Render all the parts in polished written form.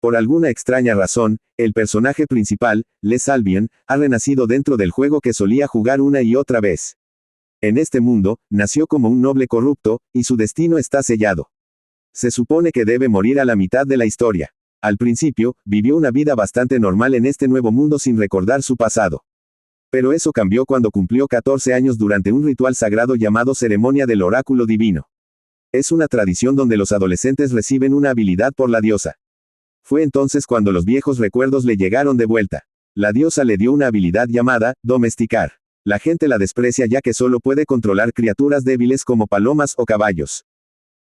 Por alguna extraña razón, el personaje principal, Les Albion, ha renacido dentro del juego que solía jugar una y otra vez. En este mundo, nació como un noble corrupto, y su destino está sellado. Se supone que debe morir a la mitad de la historia. Al principio, vivió una vida bastante normal en este nuevo mundo sin recordar su pasado. Pero eso cambió cuando cumplió 14 años durante un ritual sagrado llamado Ceremonia del Oráculo Divino. Es una tradición donde los adolescentes reciben una habilidad por la diosa. Fue entonces cuando los viejos recuerdos le llegaron de vuelta. La diosa le dio una habilidad llamada, domesticar. La gente la desprecia ya que solo puede controlar criaturas débiles como palomas o caballos.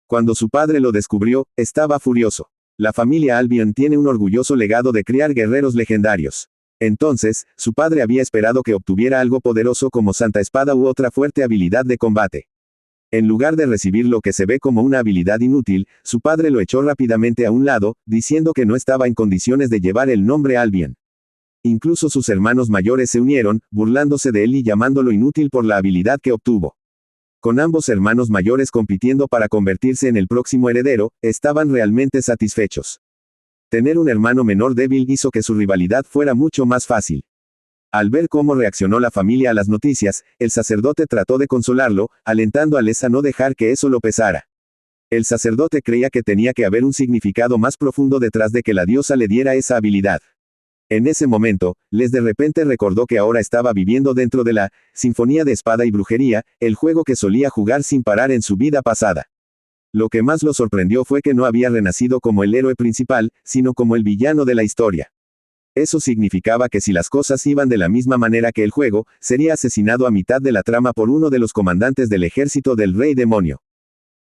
Cuando su padre lo descubrió, estaba furioso. La familia Albion tiene un orgulloso legado de criar guerreros legendarios. Entonces, su padre había esperado que obtuviera algo poderoso como Santa Espada u otra fuerte habilidad de combate. En lugar de recibir lo que se ve como una habilidad inútil, su padre lo echó rápidamente a un lado, diciendo que no estaba en condiciones de llevar el nombre Albion. Incluso sus hermanos mayores se unieron, burlándose de él y llamándolo inútil por la habilidad que obtuvo. Con ambos hermanos mayores compitiendo para convertirse en el próximo heredero, estaban realmente satisfechos. Tener un hermano menor débil hizo que su rivalidad fuera mucho más fácil. Al ver cómo reaccionó la familia a las noticias, el sacerdote trató de consolarlo, alentando a Les a no dejar que eso lo pesara. El sacerdote creía que tenía que haber un significado más profundo detrás de que la diosa le diera esa habilidad. En ese momento, Les de repente recordó que ahora estaba viviendo dentro de la Sinfonía de Espada y Brujería, el juego que solía jugar sin parar en su vida pasada. Lo que más lo sorprendió fue que no había renacido como el héroe principal, sino como el villano de la historia. Eso significaba que si las cosas iban de la misma manera que el juego, sería asesinado a mitad de la trama por uno de los comandantes del ejército del Rey Demonio.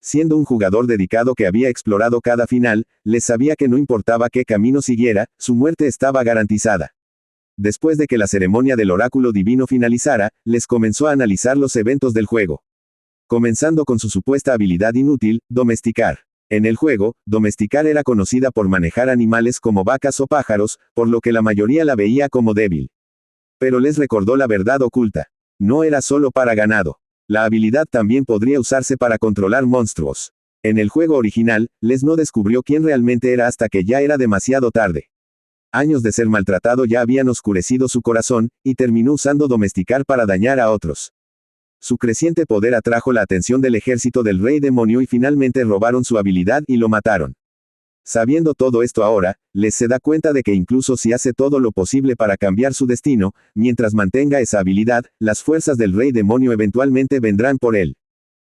Siendo un jugador dedicado que había explorado cada final, Les sabía que no importaba qué camino siguiera, su muerte estaba garantizada. Después de que la ceremonia del oráculo divino finalizara, Les comenzó a analizar los eventos del juego. Comenzando con su supuesta habilidad inútil, domesticar. En el juego, domesticar era conocida por manejar animales como vacas o pájaros, por lo que la mayoría la veía como débil. Pero Les recordó la verdad oculta. No era solo para ganado. La habilidad también podría usarse para controlar monstruos. En el juego original, Les no descubrió quién realmente era hasta que ya era demasiado tarde. Años de ser maltratado ya habían oscurecido su corazón, y terminó usando domesticar para dañar a otros. Su creciente poder atrajo la atención del ejército del Rey Demonio y finalmente robaron su habilidad y lo mataron. Sabiendo todo esto ahora, Les se da cuenta de que incluso si hace todo lo posible para cambiar su destino, mientras mantenga esa habilidad, las fuerzas del Rey Demonio eventualmente vendrán por él.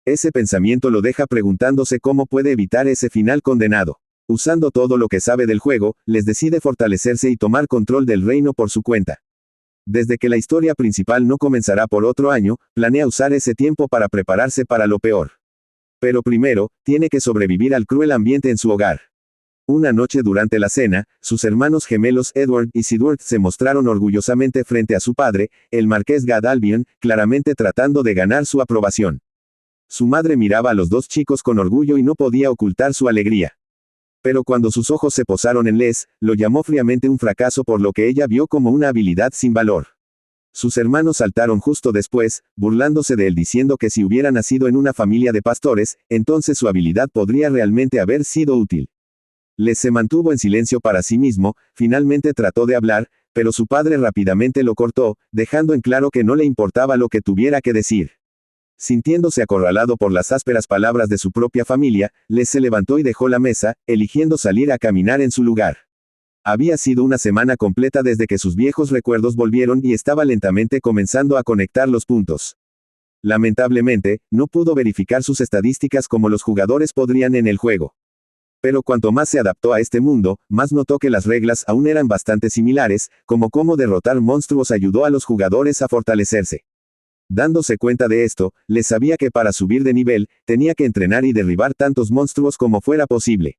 Ese pensamiento lo deja preguntándose cómo puede evitar ese final condenado. Usando todo lo que sabe del juego, Les decide fortalecerse y tomar control del reino por su cuenta. Desde que la historia principal no comenzará por otro año, planea usar ese tiempo para prepararse para lo peor. Pero primero, tiene que sobrevivir al cruel ambiente en su hogar. Una noche durante la cena, sus hermanos gemelos Edward y Sidward se mostraron orgullosamente frente a su padre, el marqués Gad Albion, claramente tratando de ganar su aprobación. Su madre miraba a los dos chicos con orgullo y no podía ocultar su alegría. Pero cuando sus ojos se posaron en Les, lo llamó fríamente un fracaso por lo que ella vio como una habilidad sin valor. Sus hermanos saltaron justo después, burlándose de él diciendo que si hubiera nacido en una familia de pastores, entonces su habilidad podría realmente haber sido útil. Les se mantuvo en silencio para sí mismo, finalmente trató de hablar, pero su padre rápidamente lo cortó, dejando en claro que no le importaba lo que tuviera que decir. Sintiéndose acorralado por las ásperas palabras de su propia familia, Les se levantó y dejó la mesa, eligiendo salir a caminar en su lugar. Había sido una semana completa desde que sus viejos recuerdos volvieron y estaba lentamente comenzando a conectar los puntos. Lamentablemente, no pudo verificar sus estadísticas como los jugadores podrían en el juego. Pero cuanto más se adaptó a este mundo, más notó que las reglas aún eran bastante similares, como cómo derrotar monstruos ayudó a los jugadores a fortalecerse. Dándose cuenta de esto, Les sabía que para subir de nivel, tenía que entrenar y derribar tantos monstruos como fuera posible.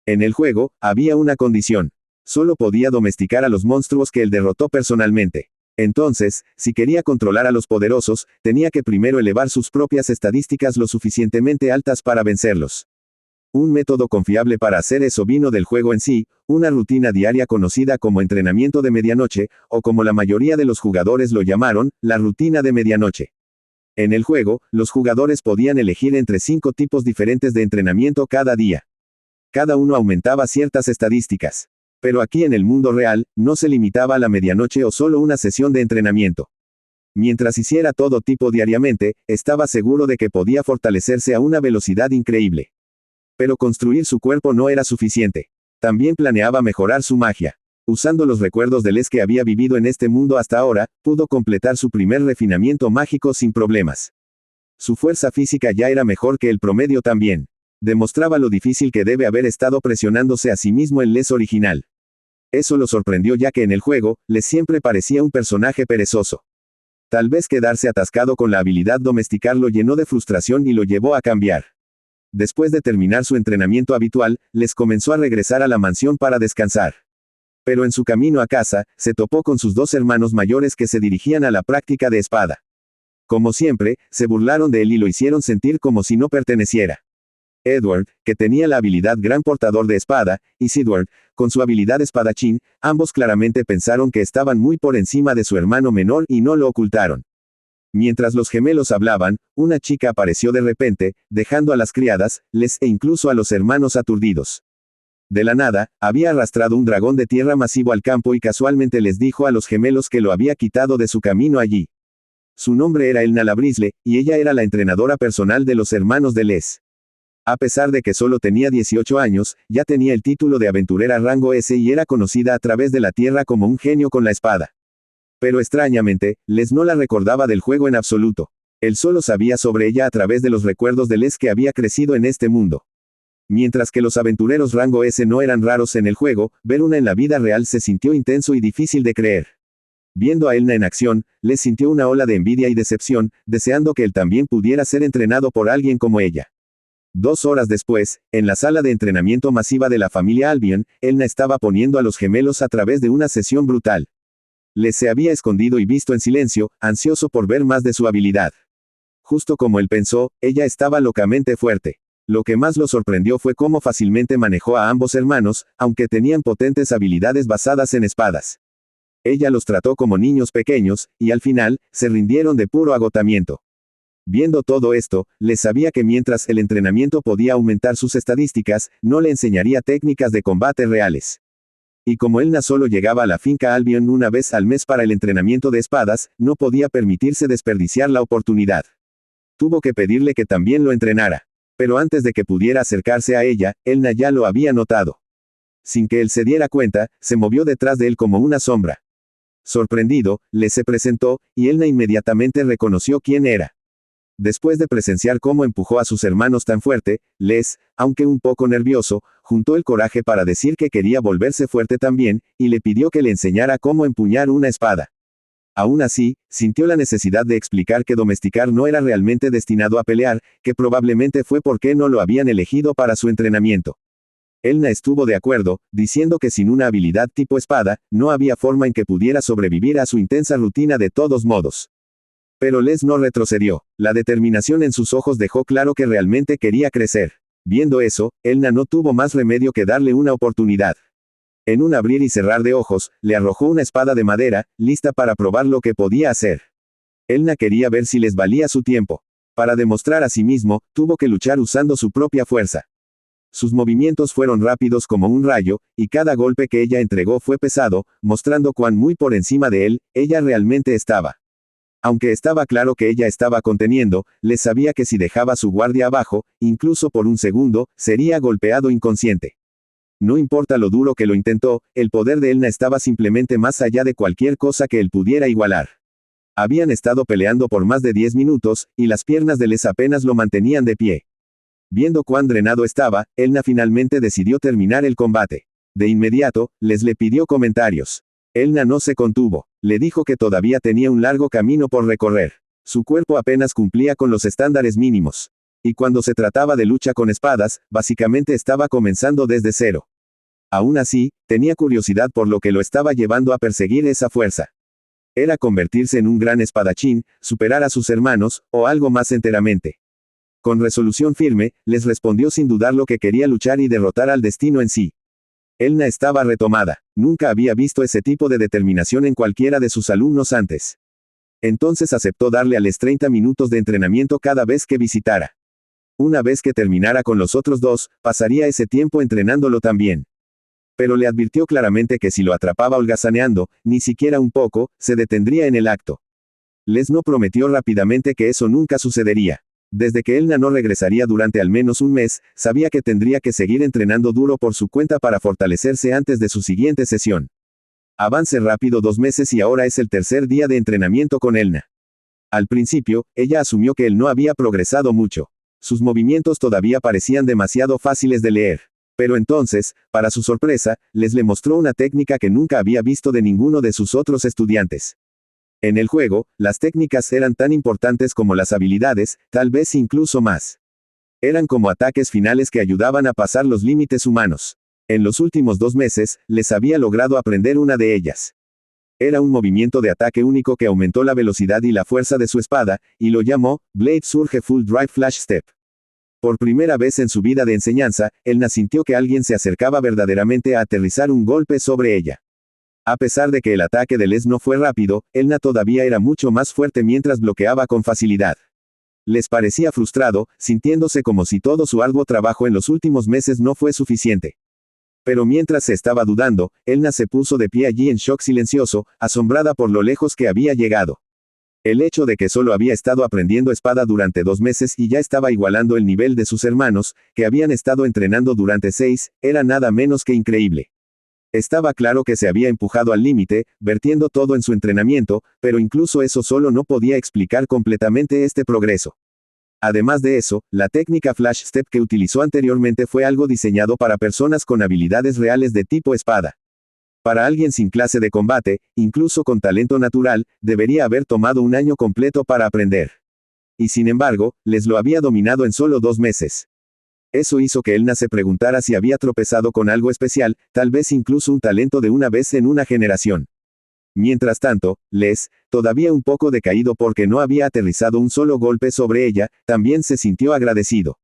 En el juego, había una condición. Solo podía domesticar a los monstruos que él derrotó personalmente. Entonces, si quería controlar a los poderosos, tenía que primero elevar sus propias estadísticas lo suficientemente altas para vencerlos. Un método confiable para hacer eso vino del juego en sí, una rutina diaria conocida como entrenamiento de medianoche, o como la mayoría de los jugadores lo llamaron, la rutina de medianoche. En el juego, los jugadores podían elegir entre 5 tipos diferentes de entrenamiento cada día. Cada uno aumentaba ciertas estadísticas. Pero aquí en el mundo real, no se limitaba a la medianoche o solo una sesión de entrenamiento. Mientras hiciera todo tipo diariamente, estaba seguro de que podía fortalecerse a una velocidad increíble. Pero construir su cuerpo no era suficiente. También planeaba mejorar su magia. Usando los recuerdos de Les que había vivido en este mundo hasta ahora, pudo completar su primer refinamiento mágico sin problemas. Su fuerza física ya era mejor que el promedio también. Demostraba lo difícil que debe haber estado presionándose a sí mismo el Les original. Eso lo sorprendió ya que en el juego, Les siempre parecía un personaje perezoso. Tal vez quedarse atascado con la habilidad domesticar lo llenó de frustración y lo llevó a cambiar. Después de terminar su entrenamiento habitual, Les comenzó a regresar a la mansión para descansar. Pero en su camino a casa, se topó con sus dos hermanos mayores que se dirigían a la práctica de espada. Como siempre, se burlaron de él y lo hicieron sentir como si no perteneciera. Edward, que tenía la habilidad gran portador de espada, y Sidward, con su habilidad espadachín, ambos claramente pensaron que estaban muy por encima de su hermano menor y no lo ocultaron. Mientras los gemelos hablaban, una chica apareció de repente, dejando a las criadas, Les e incluso a los hermanos aturdidos. De la nada, había arrastrado un dragón de tierra masivo al campo y casualmente les dijo a los gemelos que lo había quitado de su camino allí. Su nombre era Elna Labrisle, y ella era la entrenadora personal de los hermanos de Les. A pesar de que solo tenía 18 años, ya tenía el título de aventurera rango S y era conocida a través de la tierra como un genio con la espada. Pero extrañamente, Les no la recordaba del juego en absoluto. Él solo sabía sobre ella a través de los recuerdos de Les que había crecido en este mundo. Mientras que los aventureros rango S no eran raros en el juego, ver una en la vida real se sintió intenso y difícil de creer. Viendo a Elna en acción, Les sintió una ola de envidia y decepción, deseando que él también pudiera ser entrenado por alguien como ella. 2 horas después, en la sala de entrenamiento masiva de la familia Albion, Elna estaba poniendo a los gemelos a través de una sesión brutal. Les se había escondido y visto en silencio, ansioso por ver más de su habilidad. Justo como él pensó, ella estaba locamente fuerte. Lo que más lo sorprendió fue cómo fácilmente manejó a ambos hermanos, aunque tenían potentes habilidades basadas en espadas. Ella los trató como niños pequeños, y al final, se rindieron de puro agotamiento. Viendo todo esto, Les sabía que mientras el entrenamiento podía aumentar sus estadísticas, no le enseñaría técnicas de combate reales. Y como Elna solo llegaba a la finca Albion una vez al mes para el entrenamiento de espadas, no podía permitirse desperdiciar la oportunidad. Tuvo que pedirle que también lo entrenara. Pero antes de que pudiera acercarse a ella, Elna ya lo había notado. Sin que él se diera cuenta, se movió detrás de él como una sombra. Sorprendido, Les se presentó, y Elna inmediatamente reconoció quién era. Después de presenciar cómo empujó a sus hermanos tan fuerte, Les, aunque un poco nervioso, juntó el coraje para decir que quería volverse fuerte también, y le pidió que le enseñara cómo empuñar una espada. Aún así, sintió la necesidad de explicar que domesticar no era realmente destinado a pelear, que probablemente fue porque no lo habían elegido para su entrenamiento. Elna estuvo de acuerdo, diciendo que sin una habilidad tipo espada, no había forma en que pudiera sobrevivir a su intensa rutina de todos modos. Pero Les no retrocedió. La determinación en sus ojos dejó claro que realmente quería crecer. Viendo eso, Elna no tuvo más remedio que darle una oportunidad. En un abrir y cerrar de ojos, le arrojó una espada de madera, lista para probar lo que podía hacer. Elna quería ver si Les valía su tiempo. Para demostrar a sí mismo, tuvo que luchar usando su propia fuerza. Sus movimientos fueron rápidos como un rayo, y cada golpe que ella entregó fue pesado, mostrando cuán muy por encima de él, ella realmente estaba. Aunque estaba claro que ella estaba conteniendo, Les sabía que si dejaba su guardia abajo, incluso por un segundo, sería golpeado inconsciente. No importa lo duro que lo intentó, el poder de Elna estaba simplemente más allá de cualquier cosa que él pudiera igualar. Habían estado peleando por más de 10 minutos, y las piernas de Les apenas lo mantenían de pie. Viendo cuán drenado estaba, Elna finalmente decidió terminar el combate. De inmediato, Les le pidió comentarios. Elna no se contuvo. Le dijo que todavía tenía un largo camino por recorrer. Su cuerpo apenas cumplía con los estándares mínimos. Y cuando se trataba de lucha con espadas, básicamente estaba comenzando desde cero. Aún así, tenía curiosidad por lo que lo estaba llevando a perseguir esa fuerza. Era convertirse en un gran espadachín, superar a sus hermanos, o algo más enteramente. Con resolución firme, Les respondió sin dudarlo que quería luchar y derrotar al destino en sí. Elna estaba retomada. Nunca había visto ese tipo de determinación en cualquiera de sus alumnos antes. Entonces aceptó darle a Les 30 minutos de entrenamiento cada vez que visitara. Una vez que terminara con los otros dos, pasaría ese tiempo entrenándolo también. Pero le advirtió claramente que si lo atrapaba holgazaneando, ni siquiera un poco, se detendría en el acto. Les no prometió rápidamente que eso nunca sucedería. Desde que Elna no regresaría durante al menos un mes, sabía que tendría que seguir entrenando duro por su cuenta para fortalecerse antes de su siguiente sesión. Avance rápido 2 meses y ahora es el tercer día de entrenamiento con Elna. Al principio, ella asumió que él no había progresado mucho. Sus movimientos todavía parecían demasiado fáciles de leer. Pero entonces, para su sorpresa, Les le mostró una técnica que nunca había visto de ninguno de sus otros estudiantes. En el juego, las técnicas eran tan importantes como las habilidades, tal vez incluso más. Eran como ataques finales que ayudaban a pasar los límites humanos. En los últimos 2 meses, Les había logrado aprender una de ellas. Era un movimiento de ataque único que aumentó la velocidad y la fuerza de su espada, y lo llamó Blade Surge Full Drive Flash Step. Por primera vez en su vida de enseñanza, Elna sintió que alguien se acercaba verdaderamente a aterrizar un golpe sobre ella. A pesar de que el ataque de Les no fue rápido, Elna todavía era mucho más fuerte mientras bloqueaba con facilidad. Les parecía frustrado, sintiéndose como si todo su arduo trabajo en los últimos meses no fue suficiente. Pero mientras se estaba dudando, Elna se puso de pie allí en shock silencioso, asombrada por lo lejos que había llegado. El hecho de que solo había estado aprendiendo espada durante 2 meses y ya estaba igualando el nivel de sus hermanos, que habían estado entrenando durante 6, era nada menos que increíble. Estaba claro que se había empujado al límite, vertiendo todo en su entrenamiento, pero incluso eso solo no podía explicar completamente este progreso. Además de eso, la técnica Flash Step que utilizó anteriormente fue algo diseñado para personas con habilidades reales de tipo espada. Para alguien sin clase de combate, incluso con talento natural, debería haber tomado un año completo para aprender. Y sin embargo, Les lo había dominado en solo 2 meses. Eso hizo que Elna se preguntara si había tropezado con algo especial, tal vez incluso un talento de una vez en una generación. Mientras tanto, Les, todavía un poco decaído porque no había aterrizado un solo golpe sobre ella, también se sintió agradecido.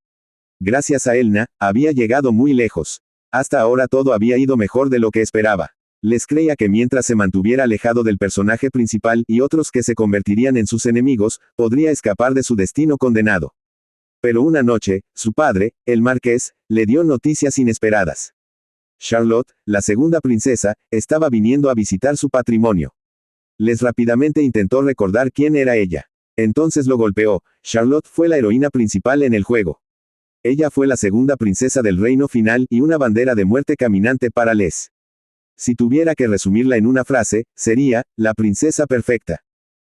Gracias a Elna, había llegado muy lejos. Hasta ahora todo había ido mejor de lo que esperaba. Les creía que mientras se mantuviera alejado del personaje principal y otros que se convertirían en sus enemigos, podría escapar de su destino condenado. Pero una noche, su padre, el marqués, le dio noticias inesperadas. Charlotte, la segunda princesa, estaba viniendo a visitar su patrimonio. Les rápidamente intentó recordar quién era ella. Entonces lo golpeó. Charlotte fue la heroína principal en el juego. Ella fue la segunda princesa del reino final y una bandera de muerte caminante para Les. Si tuviera que resumirla en una frase, sería, la princesa perfecta.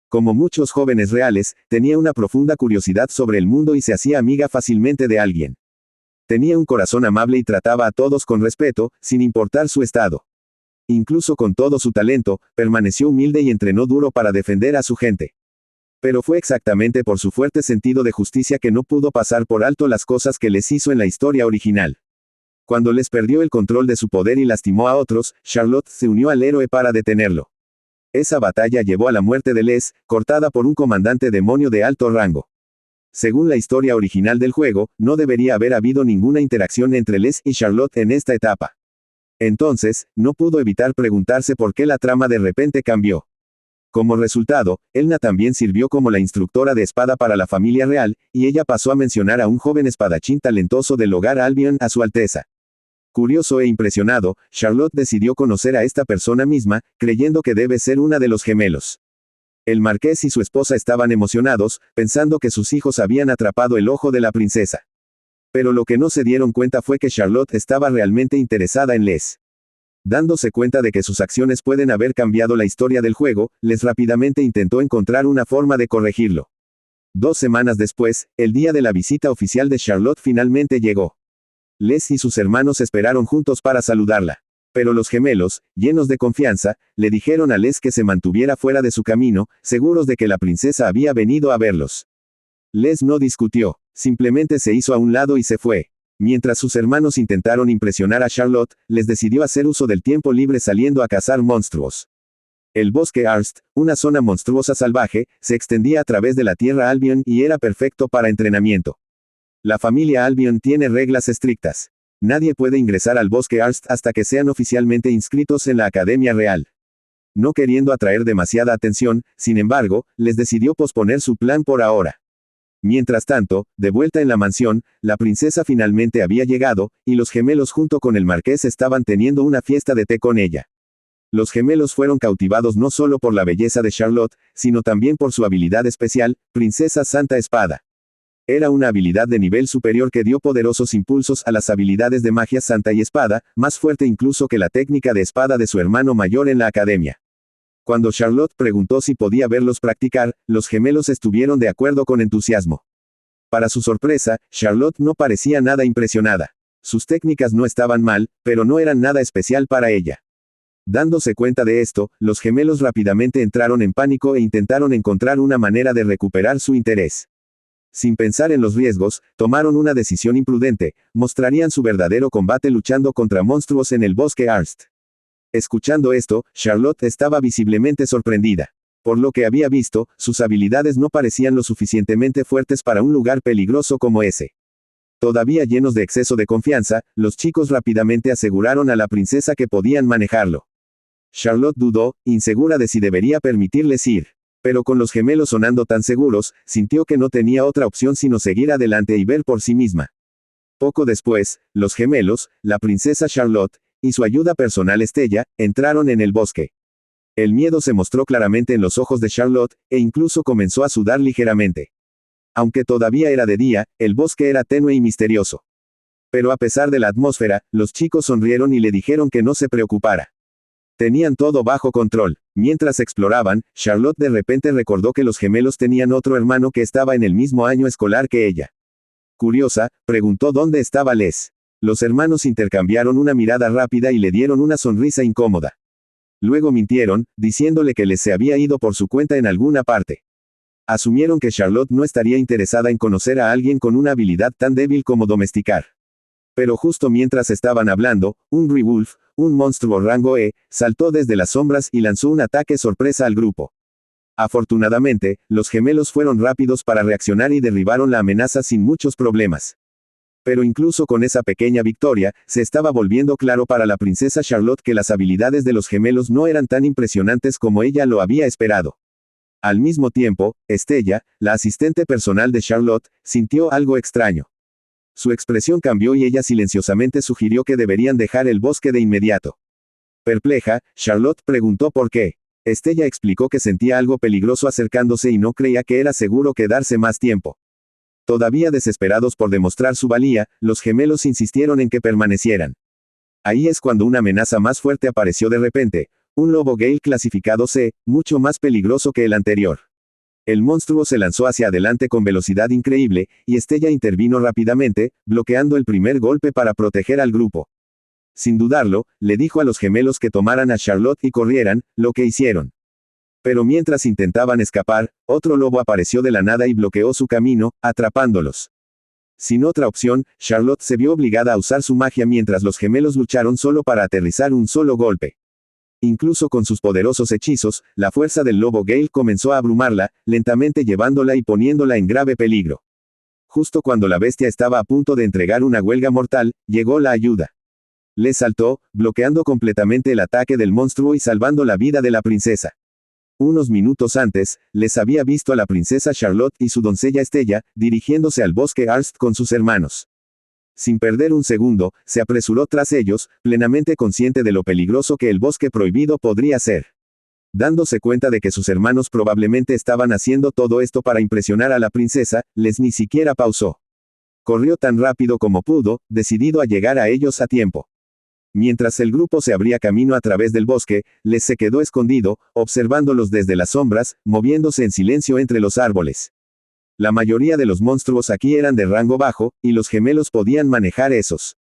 Como muchos jóvenes reales, tenía una profunda curiosidad sobre el mundo y se hacía amiga fácilmente de alguien. Tenía un corazón amable y trataba a todos con respeto, sin importar su estado. Incluso con todo su talento, permaneció humilde y entrenó duro para defender a su gente. Pero fue exactamente por su fuerte sentido de justicia que no pudo pasar por alto las cosas que Les hizo en la historia original. Cuando Les perdió el control de su poder y lastimó a otros, Charlotte se unió al héroe para detenerlo. Esa batalla llevó a la muerte de Les, cortada por un comandante demonio de alto rango. Según la historia original del juego, no debería haber habido ninguna interacción entre Les y Charlotte en esta etapa. Entonces, no pudo evitar preguntarse por qué la trama de repente cambió. Como resultado, Elna también sirvió como la instructora de espada para la familia real, y ella pasó a mencionar a un joven espadachín talentoso del hogar Albion a su alteza. Curioso e impresionado, Charlotte decidió conocer a esta persona misma, creyendo que debe ser una de los gemelos. El marqués y su esposa estaban emocionados, pensando que sus hijos habían atrapado el ojo de la princesa. Pero lo que no se dieron cuenta fue que Charlotte estaba realmente interesada en Les. Dándose cuenta de que sus acciones pueden haber cambiado la historia del juego, Les rápidamente intentó encontrar una forma de corregirlo. 2 semanas después, el día de la visita oficial de Charlotte finalmente llegó. Les y sus hermanos esperaron juntos para saludarla. Pero los gemelos, llenos de confianza, le dijeron a Les que se mantuviera fuera de su camino, seguros de que la princesa había venido a verlos. Les no discutió, simplemente se hizo a un lado y se fue. Mientras sus hermanos intentaron impresionar a Charlotte, Les decidió hacer uso del tiempo libre saliendo a cazar monstruos. El bosque Arst, una zona monstruosa salvaje, se extendía a través de la tierra Albion y era perfecto para entrenamiento. La familia Albion tiene reglas estrictas. Nadie puede ingresar al bosque Arst hasta que sean oficialmente inscritos en la Academia Real. No queriendo atraer demasiada atención, sin embargo, Les decidió posponer su plan por ahora. Mientras tanto, de vuelta en la mansión, la princesa finalmente había llegado, y los gemelos junto con el marqués estaban teniendo una fiesta de té con ella. Los gemelos fueron cautivados no solo por la belleza de Charlotte, sino también por su habilidad especial, Princesa Santa Espada. Era una habilidad de nivel superior que dio poderosos impulsos a las habilidades de magia santa y espada, más fuerte incluso que la técnica de espada de su hermano mayor en la academia. Cuando Charlotte preguntó si podía verlos practicar, los gemelos estuvieron de acuerdo con entusiasmo. Para su sorpresa, Charlotte no parecía nada impresionada. Sus técnicas no estaban mal, pero no eran nada especial para ella. Dándose cuenta de esto, los gemelos rápidamente entraron en pánico e intentaron encontrar una manera de recuperar su interés. Sin pensar en los riesgos, tomaron una decisión imprudente, mostrarían su verdadero combate luchando contra monstruos en el bosque Arst. Escuchando esto, Charlotte estaba visiblemente sorprendida. Por lo que había visto, sus habilidades no parecían lo suficientemente fuertes para un lugar peligroso como ese. Todavía llenos de exceso de confianza, los chicos rápidamente aseguraron a la princesa que podían manejarlo. Charlotte dudó, insegura de si debería permitirles ir. Pero con los gemelos sonando tan seguros, sintió que no tenía otra opción sino seguir adelante y ver por sí misma. Poco después, los gemelos, la princesa Charlotte, y su ayuda personal Estella, entraron en el bosque. El miedo se mostró claramente en los ojos de Charlotte, e incluso comenzó a sudar ligeramente. Aunque todavía era de día, el bosque era tenue y misterioso. Pero a pesar de la atmósfera, los chicos sonrieron y le dijeron que no se preocupara. Tenían todo bajo control. Mientras exploraban, Charlotte de repente recordó que los gemelos tenían otro hermano que estaba en el mismo año escolar que ella. Curiosa, preguntó dónde estaba Les. Los hermanos intercambiaron una mirada rápida y le dieron una sonrisa incómoda. Luego mintieron, diciéndole que Les se había ido por su cuenta en alguna parte. Asumieron que Charlotte no estaría interesada en conocer a alguien con una habilidad tan débil como domesticar. Pero justo mientras estaban hablando, un Grewolf, un monstruo rango E, saltó desde las sombras y lanzó un ataque sorpresa al grupo. Afortunadamente, los gemelos fueron rápidos para reaccionar y derribaron la amenaza sin muchos problemas. Pero incluso con esa pequeña victoria, se estaba volviendo claro para la princesa Charlotte que las habilidades de los gemelos no eran tan impresionantes como ella lo había esperado. Al mismo tiempo, Estella, la asistente personal de Charlotte, sintió algo extraño. Su expresión cambió y ella silenciosamente sugirió que deberían dejar el bosque de inmediato. Perpleja, Charlotte preguntó por qué. Estella explicó que sentía algo peligroso acercándose y no creía que era seguro quedarse más tiempo. Todavía desesperados por demostrar su valía, los gemelos insistieron en que permanecieran. Ahí es cuando una amenaza más fuerte apareció de repente, un lobo Gale clasificado C, mucho más peligroso que el anterior. El monstruo se lanzó hacia adelante con velocidad increíble, y Estella intervino rápidamente, bloqueando el primer golpe para proteger al grupo. Sin dudarlo, le dijo a los gemelos que tomaran a Charlotte y corrieran, lo que hicieron. Pero mientras intentaban escapar, otro lobo apareció de la nada y bloqueó su camino, atrapándolos. Sin otra opción, Charlotte se vio obligada a usar su magia mientras los gemelos lucharon solo para aterrizar un solo golpe. Incluso con sus poderosos hechizos, la fuerza del lobo Gale comenzó a abrumarla, lentamente llevándola y poniéndola en grave peligro. Justo cuando la bestia estaba a punto de entregar una huelga mortal, llegó la ayuda. Les saltó, bloqueando completamente el ataque del monstruo y salvando la vida de la princesa. Unos minutos antes, Les había visto a la princesa Charlotte y su doncella Estella, dirigiéndose al bosque Arst con sus hermanos. Sin perder un segundo, se apresuró tras ellos, plenamente consciente de lo peligroso que el bosque prohibido podría ser. Dándose cuenta de que sus hermanos probablemente estaban haciendo todo esto para impresionar a la princesa, Les ni siquiera pausó. Corrió tan rápido como pudo, decidido a llegar a ellos a tiempo. Mientras el grupo se abría camino a través del bosque, Les se quedó escondido, observándolos desde las sombras, moviéndose en silencio entre los árboles. La mayoría de los monstruos aquí eran de rango bajo, y los gemelos podían manejar esos.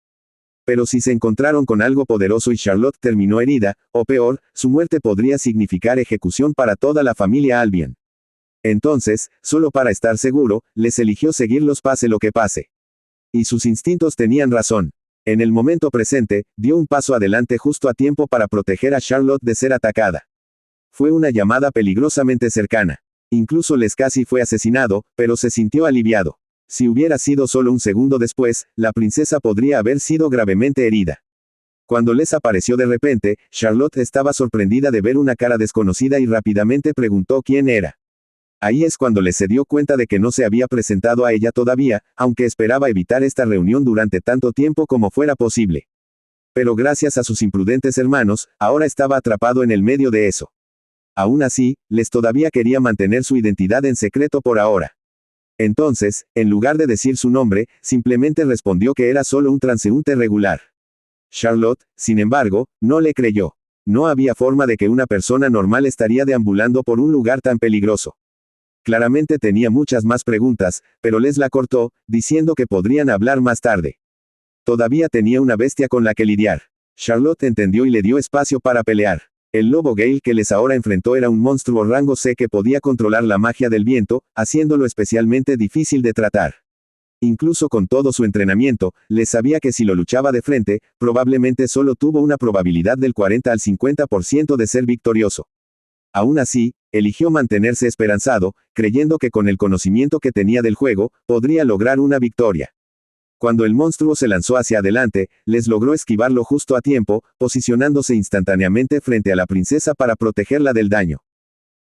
Pero si se encontraron con algo poderoso y Charlotte terminó herida, o peor, su muerte podría significar ejecución para toda la familia Albion. Entonces, solo para estar seguro, Les eligió seguirlos pase lo que pase. Y sus instintos tenían razón. En el momento presente, dio un paso adelante justo a tiempo para proteger a Charlotte de ser atacada. Fue una llamada peligrosamente cercana. Incluso Les casi fue asesinado, pero se sintió aliviado. Si hubiera sido solo un segundo después, la princesa podría haber sido gravemente herida. Cuando Les apareció de repente, Charlotte estaba sorprendida de ver una cara desconocida y rápidamente preguntó quién era. Ahí es cuando Les se dio cuenta de que no se había presentado a ella todavía, aunque esperaba evitar esta reunión durante tanto tiempo como fuera posible. Pero gracias a sus imprudentes hermanos, ahora estaba atrapado en el medio de eso. Aún así, Les todavía quería mantener su identidad en secreto por ahora. Entonces, en lugar de decir su nombre, simplemente respondió que era solo un transeúnte regular. Charlotte, sin embargo, no le creyó. No había forma de que una persona normal estaría deambulando por un lugar tan peligroso. Claramente tenía muchas más preguntas, pero Les la cortó, diciendo que podrían hablar más tarde. Todavía tenía una bestia con la que lidiar. Charlotte entendió y le dio espacio para pelear. El lobo Gale que Les ahora enfrentó era un monstruo rango C que podía controlar la magia del viento, haciéndolo especialmente difícil de tratar. Incluso con todo su entrenamiento, Les sabía que si lo luchaba de frente, probablemente solo tuvo una probabilidad del 40 al 50% de ser victorioso. Aún así, eligió mantenerse esperanzado, creyendo que con el conocimiento que tenía del juego, podría lograr una victoria. Cuando el monstruo se lanzó hacia adelante, Les logró esquivarlo justo a tiempo, posicionándose instantáneamente frente a la princesa para protegerla del daño.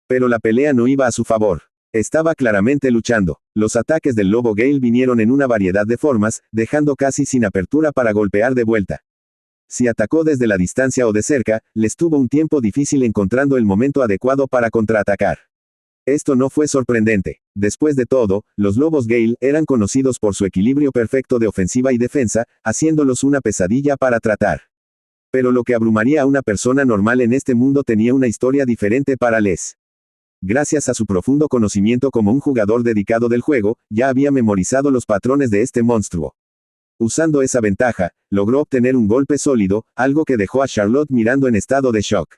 Pero la pelea no iba a su favor. Estaba claramente luchando. Los ataques del lobo Gale vinieron en una variedad de formas, dejando casi sin apertura para golpear de vuelta. Si atacó desde la distancia o de cerca, Les tuvo un tiempo difícil encontrando el momento adecuado para contraatacar. Esto no fue sorprendente. Después de todo, los lobos Gale eran conocidos por su equilibrio perfecto de ofensiva y defensa, haciéndolos una pesadilla para tratar. Pero lo que abrumaría a una persona normal en este mundo tenía una historia diferente para Les. Gracias a su profundo conocimiento como un jugador dedicado del juego, ya había memorizado los patrones de este monstruo. Usando esa ventaja, logró obtener un golpe sólido, algo que dejó a Charlotte mirando en estado de shock.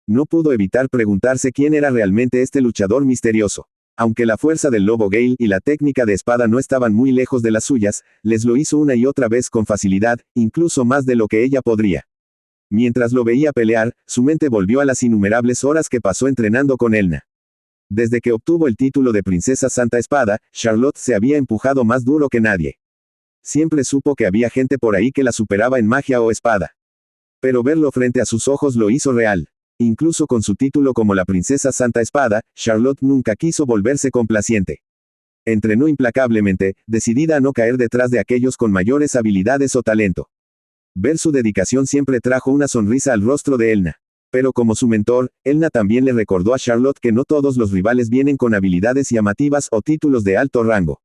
No pudo evitar preguntarse quién era realmente este luchador misterioso. Aunque la fuerza del lobo Gale y la técnica de espada no estaban muy lejos de las suyas, Les lo hizo una y otra vez con facilidad, incluso más de lo que ella podría. Mientras lo veía pelear, su mente volvió a las innumerables horas que pasó entrenando con Elna. Desde que obtuvo el título de Princesa Santa Espada, Charlotte se había empujado más duro que nadie. Siempre supo que había gente por ahí que la superaba en magia o espada. Pero verlo frente a sus ojos lo hizo real. Incluso con su título como la Princesa Santa Espada, Charlotte nunca quiso volverse complaciente. Entrenó implacablemente, decidida a no caer detrás de aquellos con mayores habilidades o talento. Ver su dedicación siempre trajo una sonrisa al rostro de Elna. Pero como su mentor, Elna también le recordó a Charlotte que no todos los rivales vienen con habilidades llamativas o títulos de alto rango.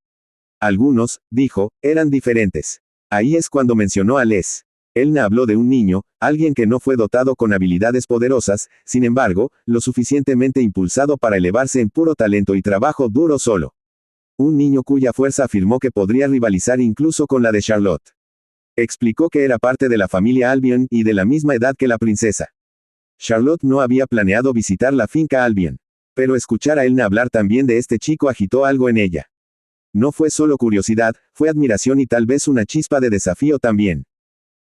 Algunos, dijo, eran diferentes. Ahí es cuando mencionó a Les. Elna habló de un niño, alguien que no fue dotado con habilidades poderosas, sin embargo, lo suficientemente impulsado para elevarse en puro talento y trabajo duro solo. Un niño cuya fuerza afirmó que podría rivalizar incluso con la de Charlotte. Explicó que era parte de la familia Albion y de la misma edad que la princesa. Charlotte no había planeado visitar la finca Albion. Pero escuchar a Elna hablar también de este chico agitó algo en ella. No fue solo curiosidad, fue admiración y tal vez una chispa de desafío también.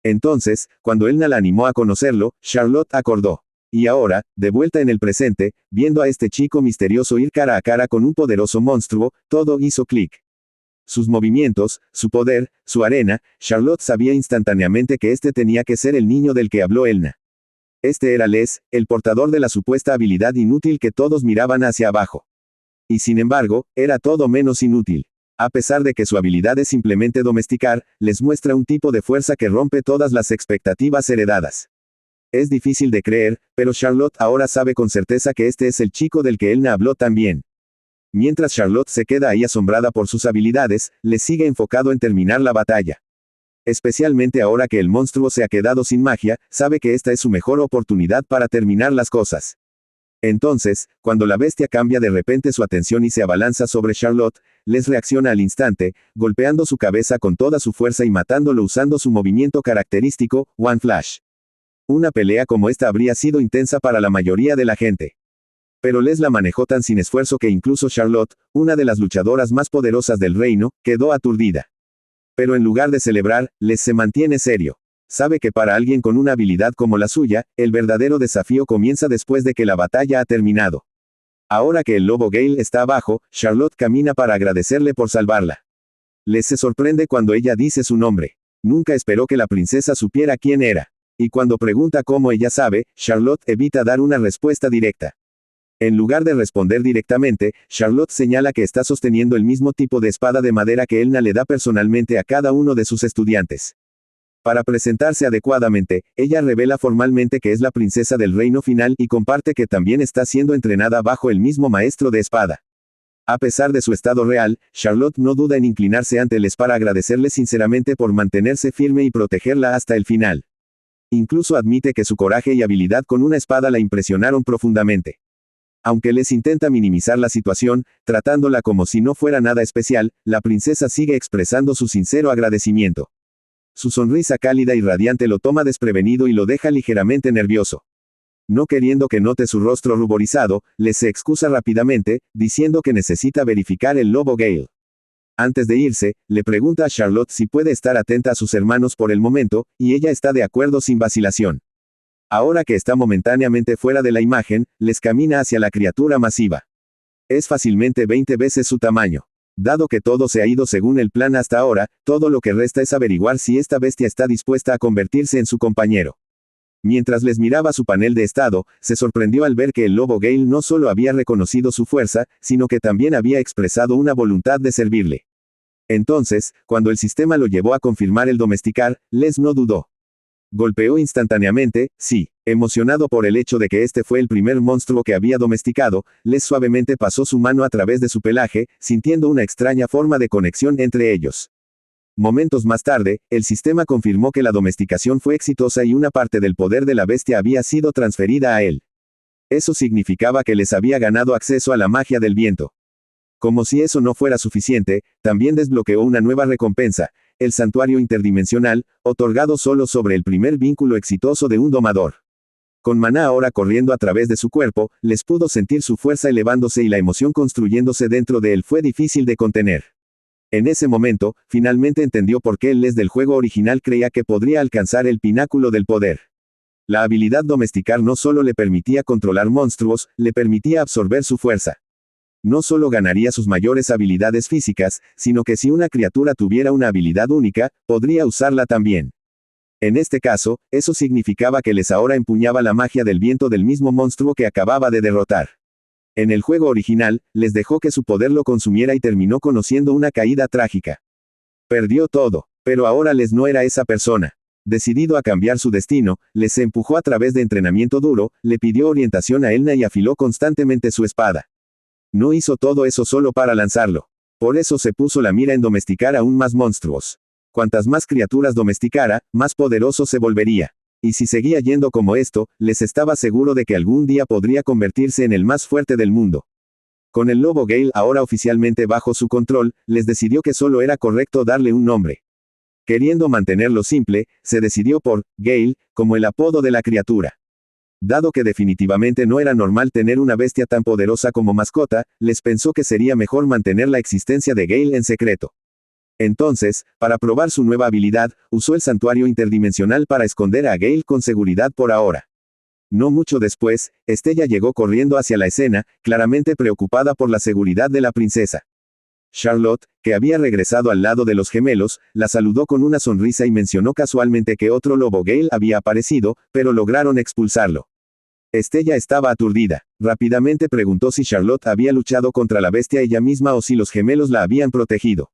Entonces, cuando Elna la animó a conocerlo, Charlotte acordó. Y ahora, de vuelta en el presente, viendo a este chico misterioso ir cara a cara con un poderoso monstruo, todo hizo clic. Sus movimientos, su poder, su arena, Charlotte sabía instantáneamente que este tenía que ser el niño del que habló Elna. Este era Les, el portador de la supuesta habilidad inútil que todos miraban hacia abajo. Y sin embargo, era todo menos inútil. A pesar de que su habilidad es simplemente domesticar, Les muestra un tipo de fuerza que rompe todas las expectativas heredadas. Es difícil de creer, pero Charlotte ahora sabe con certeza que este es el chico del que Elna habló también. Mientras Charlotte se queda ahí asombrada por sus habilidades, Les sigue enfocado en terminar la batalla. Especialmente ahora que el monstruo se ha quedado sin magia, sabe que esta es su mejor oportunidad para terminar las cosas. Entonces, cuando la bestia cambia de repente su atención y se abalanza sobre Charlotte, Les reacciona al instante, golpeando su cabeza con toda su fuerza y matándolo usando su movimiento característico, One Flash. Una pelea como esta habría sido intensa para la mayoría de la gente. Pero Les la manejó tan sin esfuerzo que incluso Charlotte, una de las luchadoras más poderosas del reino, quedó aturdida. Pero en lugar de celebrar, Les se mantiene serio. Sabe que para alguien con una habilidad como la suya, el verdadero desafío comienza después de que la batalla ha terminado. Ahora que el lobo Gale está abajo, Charlotte camina para agradecerle por salvarla. Les se sorprende cuando ella dice su nombre. Nunca esperó que la princesa supiera quién era. Y cuando pregunta cómo ella sabe, Charlotte evita dar una respuesta directa. En lugar de responder directamente, Charlotte señala que está sosteniendo el mismo tipo de espada de madera que Elna le da personalmente a cada uno de sus estudiantes. Para presentarse adecuadamente, ella revela formalmente que es la princesa del reino final y comparte que también está siendo entrenada bajo el mismo maestro de espada. A pesar de su estado real, Charlotte no duda en inclinarse ante Les para agradecerle sinceramente por mantenerse firme y protegerla hasta el final. Incluso admite que su coraje y habilidad con una espada la impresionaron profundamente. Aunque Les intenta minimizar la situación, tratándola como si no fuera nada especial, la princesa sigue expresando su sincero agradecimiento. Su sonrisa cálida y radiante lo toma desprevenido y lo deja ligeramente nervioso. No queriendo que note su rostro ruborizado, Les se excusa rápidamente, diciendo que necesita verificar el lobo Gale. Antes de irse, le pregunta a Charlotte si puede estar atenta a sus hermanos por el momento, y ella está de acuerdo sin vacilación. Ahora que está momentáneamente fuera de la imagen, Les camina hacia la criatura masiva. Es fácilmente 20 veces su tamaño. Dado que todo se ha ido según el plan hasta ahora, todo lo que resta es averiguar si esta bestia está dispuesta a convertirse en su compañero. Mientras Les miraba su panel de estado, se sorprendió al ver que el lobo Gale no solo había reconocido su fuerza, sino que también había expresado una voluntad de servirle. Entonces, cuando el sistema lo llevó a confirmar el domesticar, Les no dudó. Golpeó instantáneamente, sí, emocionado por el hecho de que este fue el primer monstruo que había domesticado, Les suavemente pasó su mano a través de su pelaje, sintiendo una extraña forma de conexión entre ellos. Momentos más tarde, el sistema confirmó que la domesticación fue exitosa y una parte del poder de la bestia había sido transferida a él. Eso significaba que Les había ganado acceso a la magia del viento. Como si eso no fuera suficiente, también desbloqueó una nueva recompensa, el santuario interdimensional, otorgado solo sobre el primer vínculo exitoso de un domador. Con Maná ahora corriendo a través de su cuerpo, Les pudo sentir su fuerza elevándose y la emoción construyéndose dentro de él fue difícil de contener. En ese momento, finalmente entendió por qué el Les del juego original creía que podría alcanzar el pináculo del poder. La habilidad domesticar no solo le permitía controlar monstruos, le permitía absorber su fuerza. No solo ganaría sus mayores habilidades físicas, sino que si una criatura tuviera una habilidad única, podría usarla también. En este caso, eso significaba que Les ahora empuñaba la magia del viento del mismo monstruo que acababa de derrotar. En el juego original, Les dejó que su poder lo consumiera y terminó conociendo una caída trágica. Perdió todo, pero ahora Les no era esa persona. Decidido a cambiar su destino, Les se empujó a través de entrenamiento duro, le pidió orientación a Elna y afiló constantemente su espada. No hizo todo eso solo para lanzarlo. Por eso se puso la mira en domesticar aún más monstruos. Cuantas más criaturas domesticara, más poderoso se volvería. Y si seguía yendo como esto, Les estaba seguro de que algún día podría convertirse en el más fuerte del mundo. Con el lobo Gale ahora oficialmente bajo su control, Les decidió que solo era correcto darle un nombre. Queriendo mantenerlo simple, se decidió por Gale, como el apodo de la criatura. Dado que definitivamente no era normal tener una bestia tan poderosa como mascota, Les pensó que sería mejor mantener la existencia de Gale en secreto. Entonces, para probar su nueva habilidad, usó el santuario interdimensional para esconder a Gale con seguridad por ahora. No mucho después, Estella llegó corriendo hacia la escena, claramente preocupada por la seguridad de la princesa. Charlotte, que había regresado al lado de los gemelos, la saludó con una sonrisa y mencionó casualmente que otro lobo Gale había aparecido, pero lograron expulsarlo. Estella estaba aturdida. Rápidamente preguntó si Charlotte había luchado contra la bestia ella misma o si los gemelos la habían protegido.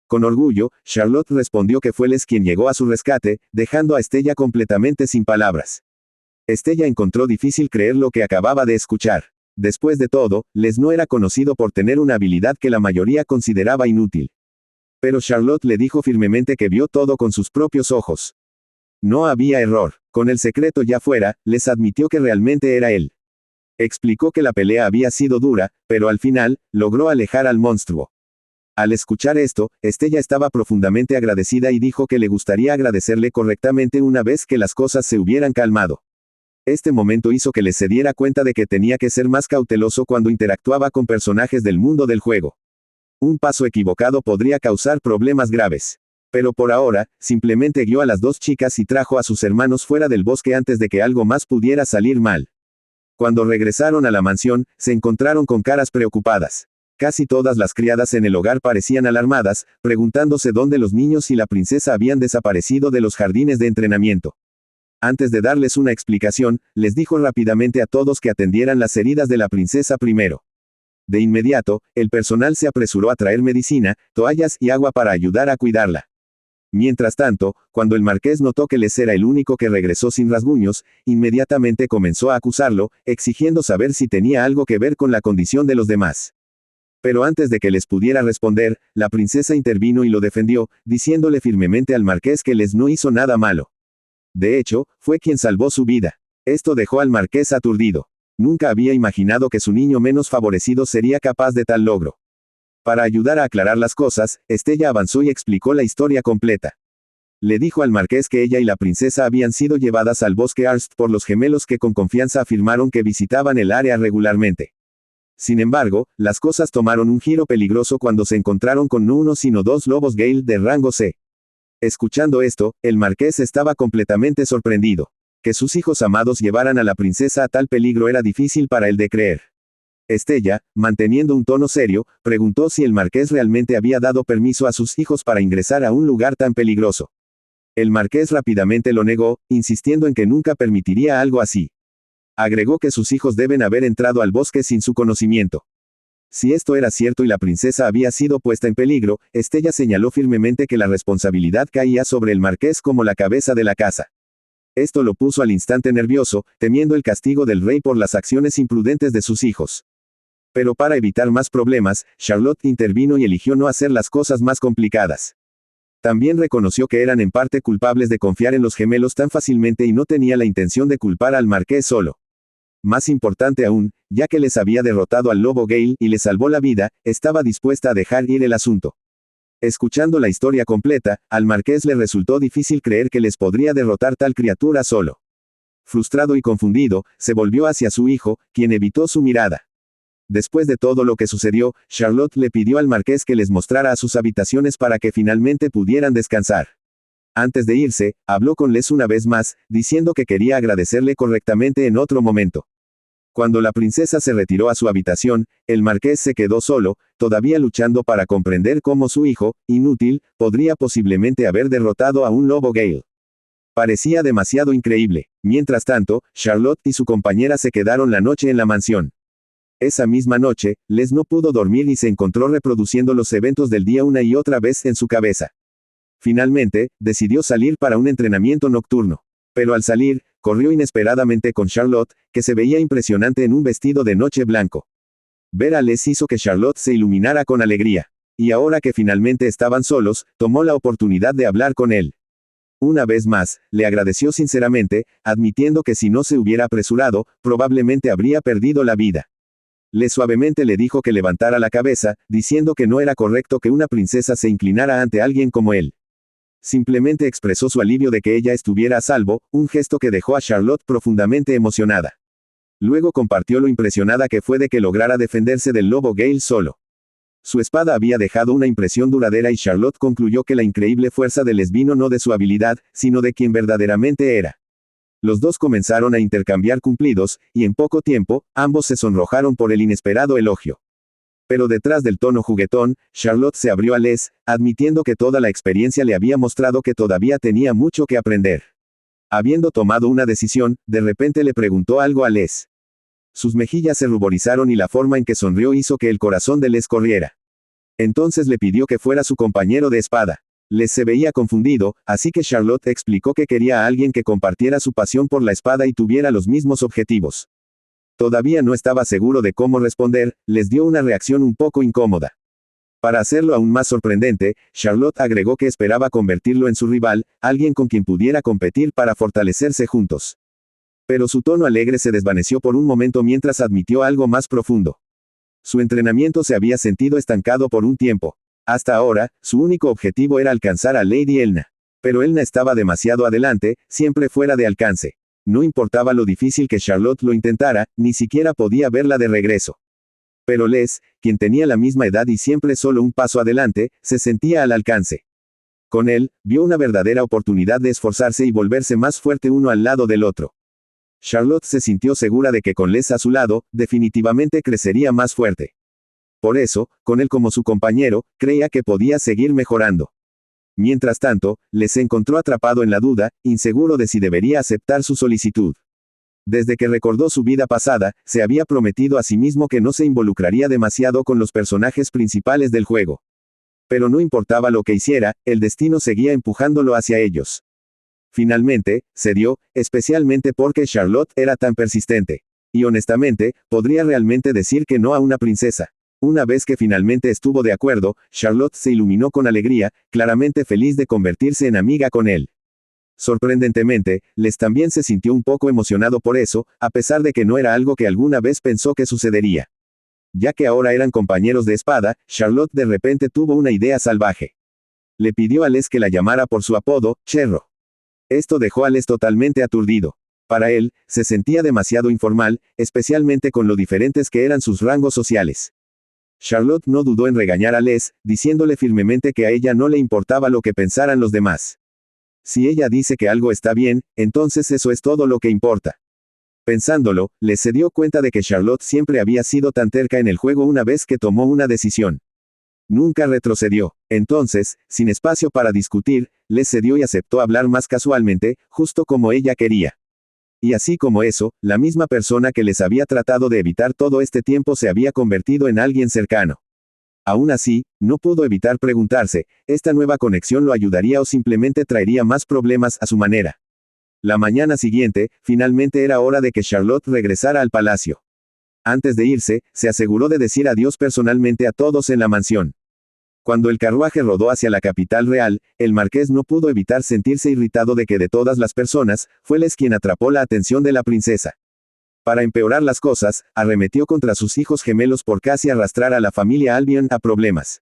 Con orgullo, Charlotte respondió que fue Les quien llegó a su rescate, dejando a Estella completamente sin palabras. Estella encontró difícil creer lo que acababa de escuchar. Después de todo, Les no era conocido por tener una habilidad que la mayoría consideraba inútil. Pero Charlotte le dijo firmemente que vio todo con sus propios ojos. No había error. Con el secreto ya fuera, Les admitió que realmente era él. Explicó que la pelea había sido dura, pero al final, logró alejar al monstruo. Al escuchar esto, Estella estaba profundamente agradecida y dijo que le gustaría agradecerle correctamente una vez que las cosas se hubieran calmado. Este momento hizo que Les se diera cuenta de que tenía que ser más cauteloso cuando interactuaba con personajes del mundo del juego. Un paso equivocado podría causar problemas graves. Pero por ahora, simplemente guió a las dos chicas y trajo a sus hermanos fuera del bosque antes de que algo más pudiera salir mal. Cuando regresaron a la mansión, se encontraron con caras preocupadas. Casi todas las criadas en el hogar parecían alarmadas, preguntándose dónde los niños y la princesa habían desaparecido de los jardines de entrenamiento. Antes de darles una explicación, les dijo rápidamente a todos que atendieran las heridas de la princesa primero. De inmediato, el personal se apresuró a traer medicina, toallas y agua para ayudar a cuidarla. Mientras tanto, cuando el marqués notó que Les era el único que regresó sin rasguños, inmediatamente comenzó a acusarlo, exigiendo saber si tenía algo que ver con la condición de los demás. Pero antes de que Les pudiera responder, la princesa intervino y lo defendió, diciéndole firmemente al marqués que Les no hizo nada malo. De hecho, fue quien salvó su vida. Esto dejó al marqués aturdido. Nunca había imaginado que su niño menos favorecido sería capaz de tal logro. Para ayudar a aclarar las cosas, Estella avanzó y explicó la historia completa. Le dijo al marqués que ella y la princesa habían sido llevadas al bosque Arst por los gemelos que con confianza afirmaron que visitaban el área regularmente. Sin embargo, las cosas tomaron un giro peligroso cuando se encontraron con no uno sino dos lobos Gale de rango C. Escuchando esto, el marqués estaba completamente sorprendido. Que sus hijos amados llevaran a la princesa a tal peligro era difícil para él de creer. Estella, manteniendo un tono serio, preguntó si el marqués realmente había dado permiso a sus hijos para ingresar a un lugar tan peligroso. El marqués rápidamente lo negó, insistiendo en que nunca permitiría algo así. Agregó que sus hijos deben haber entrado al bosque sin su conocimiento. Si esto era cierto y la princesa había sido puesta en peligro, Estella señaló firmemente que la responsabilidad caía sobre el marqués como la cabeza de la casa. Esto lo puso al instante nervioso, temiendo el castigo del rey por las acciones imprudentes de sus hijos. Pero para evitar más problemas, Charlotte intervino y eligió no hacer las cosas más complicadas. También reconoció que eran en parte culpables de confiar en los gemelos tan fácilmente y no tenía la intención de culpar al marqués solo. Más importante aún, ya que les había derrotado al lobo Gale y les salvó la vida, estaba dispuesta a dejar ir el asunto. Escuchando la historia completa, al marqués le resultó difícil creer que les podría derrotar tal criatura solo. Frustrado y confundido, se volvió hacia su hijo, quien evitó su mirada. Después de todo lo que sucedió, Charlotte le pidió al marqués que les mostrara a sus habitaciones para que finalmente pudieran descansar. Antes de irse, habló con Les una vez más, diciendo que quería agradecerle correctamente en otro momento. Cuando la princesa se retiró a su habitación, el marqués se quedó solo, todavía luchando para comprender cómo su hijo, inútil, podría posiblemente haber derrotado a un lobo Gale. Parecía demasiado increíble. Mientras tanto, Charlotte y su compañera se quedaron la noche en la mansión. Esa misma noche, Les no pudo dormir y se encontró reproduciendo los eventos del día una y otra vez en su cabeza. Finalmente, decidió salir para un entrenamiento nocturno. Pero al salir, corrió inesperadamente con Charlotte, que se veía impresionante en un vestido de noche blanco. Ver a Les hizo que Charlotte se iluminara con alegría. Y ahora que finalmente estaban solos, tomó la oportunidad de hablar con él. Una vez más, le agradeció sinceramente, admitiendo que si no se hubiera apresurado, probablemente habría perdido la vida. Les suavemente le dijo que levantara la cabeza, diciendo que no era correcto que una princesa se inclinara ante alguien como él. Simplemente expresó su alivio de que ella estuviera a salvo, un gesto que dejó a Charlotte profundamente emocionada. Luego compartió lo impresionada que fue de que lograra defenderse del lobo Gale solo. Su espada había dejado una impresión duradera y Charlotte concluyó que la increíble fuerza de Les vino no de su habilidad, sino de quien verdaderamente era. Los dos comenzaron a intercambiar cumplidos, y en poco tiempo, ambos se sonrojaron por el inesperado elogio. Pero detrás del tono juguetón, Charlotte se abrió a Les, admitiendo que toda la experiencia le había mostrado que todavía tenía mucho que aprender. Habiendo tomado una decisión, de repente le preguntó algo a Les. Sus mejillas se ruborizaron y la forma en que sonrió hizo que el corazón de Les corriera. Entonces le pidió que fuera su compañero de espada. Les se veía confundido, así que Charlotte explicó que quería a alguien que compartiera su pasión por la espada y tuviera los mismos objetivos. Todavía no estaba seguro de cómo responder, les dio una reacción un poco incómoda. Para hacerlo aún más sorprendente, Charlotte agregó que esperaba convertirlo en su rival, alguien con quien pudiera competir para fortalecerse juntos. Pero su tono alegre se desvaneció por un momento mientras admitió algo más profundo. Su entrenamiento se había sentido estancado por un tiempo. Hasta ahora, su único objetivo era alcanzar a Lady Elna. Pero Elna estaba demasiado adelante, siempre fuera de alcance. No importaba lo difícil que Charlotte lo intentara, ni siquiera podía verla de regreso. Pero Les, quien tenía la misma edad y siempre solo un paso adelante, se sentía al alcance. Con él, vio una verdadera oportunidad de esforzarse y volverse más fuerte uno al lado del otro. Charlotte se sintió segura de que con Les a su lado, definitivamente crecería más fuerte. Por eso, con él como su compañero, creía que podía seguir mejorando. Mientras tanto, Les se encontró atrapado en la duda, inseguro de si debería aceptar su solicitud. Desde que recordó su vida pasada, se había prometido a sí mismo que no se involucraría demasiado con los personajes principales del juego. Pero no importaba lo que hiciera, el destino seguía empujándolo hacia ellos. Finalmente, cedió, especialmente porque Charlotte era tan persistente. Y honestamente, podría realmente decir que no a una princesa. Una vez que finalmente estuvo de acuerdo, Charlotte se iluminó con alegría, claramente feliz de convertirse en amiga con él. Sorprendentemente, Les también se sintió un poco emocionado por eso, a pesar de que no era algo que alguna vez pensó que sucedería. Ya que ahora eran compañeros de espada, Charlotte de repente tuvo una idea salvaje. Le pidió a Les que la llamara por su apodo, Cherro. Esto dejó a Les totalmente aturdido. Para él, se sentía demasiado informal, especialmente con lo diferentes que eran sus rangos sociales. Charlotte no dudó en regañar a Les, diciéndole firmemente que a ella no le importaba lo que pensaran los demás. Si ella dice que algo está bien, entonces eso es todo lo que importa. Pensándolo, Les se dio cuenta de que Charlotte siempre había sido tan terca en el juego una vez que tomó una decisión. Nunca retrocedió. Entonces, sin espacio para discutir, Les cedió y aceptó hablar más casualmente, justo como ella quería. Y así como eso, la misma persona que Les había tratado de evitar todo este tiempo se había convertido en alguien cercano. Aún así, no pudo evitar preguntarse, ¿esta nueva conexión lo ayudaría o simplemente traería más problemas a su manera? La mañana siguiente, finalmente era hora de que Charlotte regresara al palacio. Antes de irse, se aseguró de decir adiós personalmente a todos en la mansión. Cuando el carruaje rodó hacia la capital real, el marqués no pudo evitar sentirse irritado de que de todas las personas, fue Les quien atrapó la atención de la princesa. Para empeorar las cosas, arremetió contra sus hijos gemelos por casi arrastrar a la familia Albion a problemas.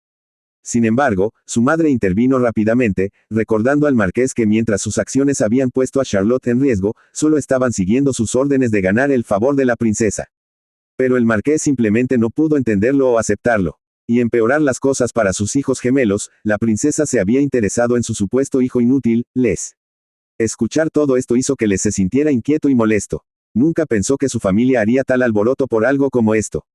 Sin embargo, su madre intervino rápidamente, recordando al marqués que mientras sus acciones habían puesto a Charlotte en riesgo, solo estaban siguiendo sus órdenes de ganar el favor de la princesa. Pero el marqués simplemente no pudo entenderlo o aceptarlo. Y empeorar las cosas para sus hijos gemelos, la princesa se había interesado en su supuesto hijo inútil, Les. Escuchar todo esto hizo que Les se sintiera inquieto y molesto. Nunca pensó que su familia haría tal alboroto por algo como esto.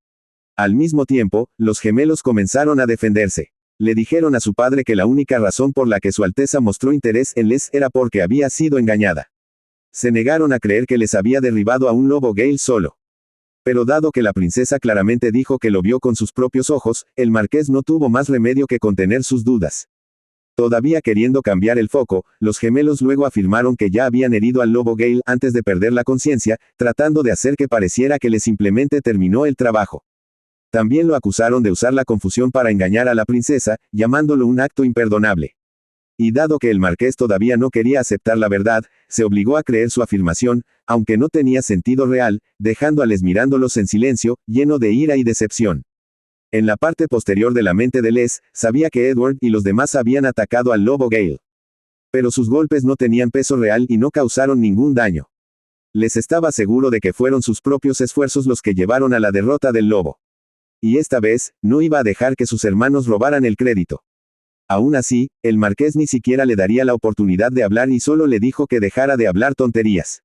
Al mismo tiempo, los gemelos comenzaron a defenderse. Le dijeron a su padre que la única razón por la que su Alteza mostró interés en Les era porque había sido engañada. Se negaron a creer que Les había derribado a un lobo Gale solo. Pero dado que la princesa claramente dijo que lo vio con sus propios ojos, el marqués no tuvo más remedio que contener sus dudas. Todavía queriendo cambiar el foco, los gemelos luego afirmaron que ya habían herido al lobo Gale antes de perder la conciencia, tratando de hacer que pareciera que Les simplemente terminó el trabajo. También lo acusaron de usar la confusión para engañar a la princesa, llamándolo un acto imperdonable. Y dado que el marqués todavía no quería aceptar la verdad, se obligó a creer su afirmación, aunque no tenía sentido real, dejando a Les mirándolos en silencio, lleno de ira y decepción. En la parte posterior de la mente de Les, sabía que Edward y los demás habían atacado al lobo Gale. Pero sus golpes no tenían peso real y no causaron ningún daño. Les estaba seguro de que fueron sus propios esfuerzos los que llevaron a la derrota del lobo. Y esta vez, no iba a dejar que sus hermanos robaran el crédito. Aún así, el marqués ni siquiera le daría la oportunidad de hablar y solo le dijo que dejara de hablar tonterías.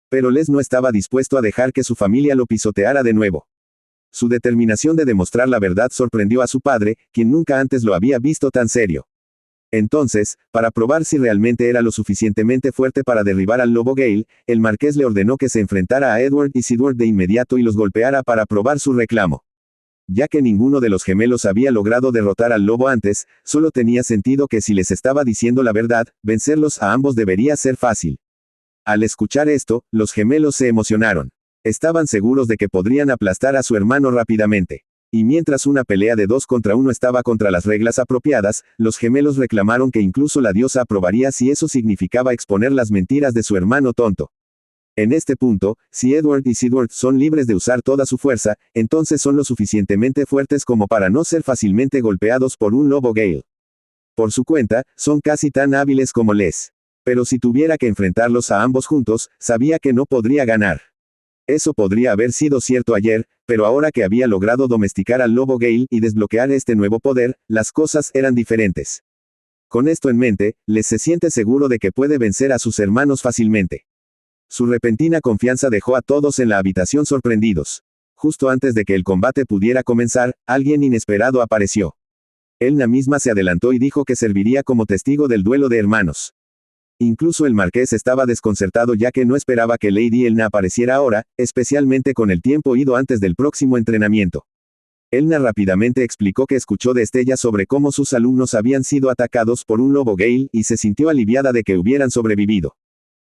Pero Les no estaba dispuesto a dejar que su familia lo pisoteara de nuevo. Su determinación de demostrar la verdad sorprendió a su padre, quien nunca antes lo había visto tan serio. Entonces, para probar si realmente era lo suficientemente fuerte para derribar al lobo Gale, el marqués le ordenó que se enfrentara a Edward y Sidward de inmediato y los golpeara para probar su reclamo. Ya que ninguno de los gemelos había logrado derrotar al lobo antes, solo tenía sentido que si les estaba diciendo la verdad, vencerlos a ambos debería ser fácil. Al escuchar esto, los gemelos se emocionaron. Estaban seguros de que podrían aplastar a su hermano rápidamente. Y mientras una pelea de 2 contra 1 estaba contra las reglas apropiadas, los gemelos reclamaron que incluso la diosa aprobaría si eso significaba exponer las mentiras de su hermano tonto. En este punto, si Edward y Sidward son libres de usar toda su fuerza, entonces son lo suficientemente fuertes como para no ser fácilmente golpeados por un lobo Gale. Por su cuenta, son casi tan hábiles como Les. Pero si tuviera que enfrentarlos a ambos juntos, sabía que no podría ganar. Eso podría haber sido cierto ayer, pero ahora que había logrado domesticar al lobo Gale y desbloquear este nuevo poder, las cosas eran diferentes. Con esto en mente, Les se siente seguro de que puede vencer a sus hermanos fácilmente. Su repentina confianza dejó a todos en la habitación sorprendidos. Justo antes de que el combate pudiera comenzar, alguien inesperado apareció. Elna misma se adelantó y dijo que serviría como testigo del duelo de hermanos. Incluso el marqués estaba desconcertado ya que no esperaba que Lady Elna apareciera ahora, especialmente con el tiempo ido antes del próximo entrenamiento. Elna rápidamente explicó que escuchó destellos sobre cómo sus alumnos habían sido atacados por un lobo Gale y se sintió aliviada de que hubieran sobrevivido.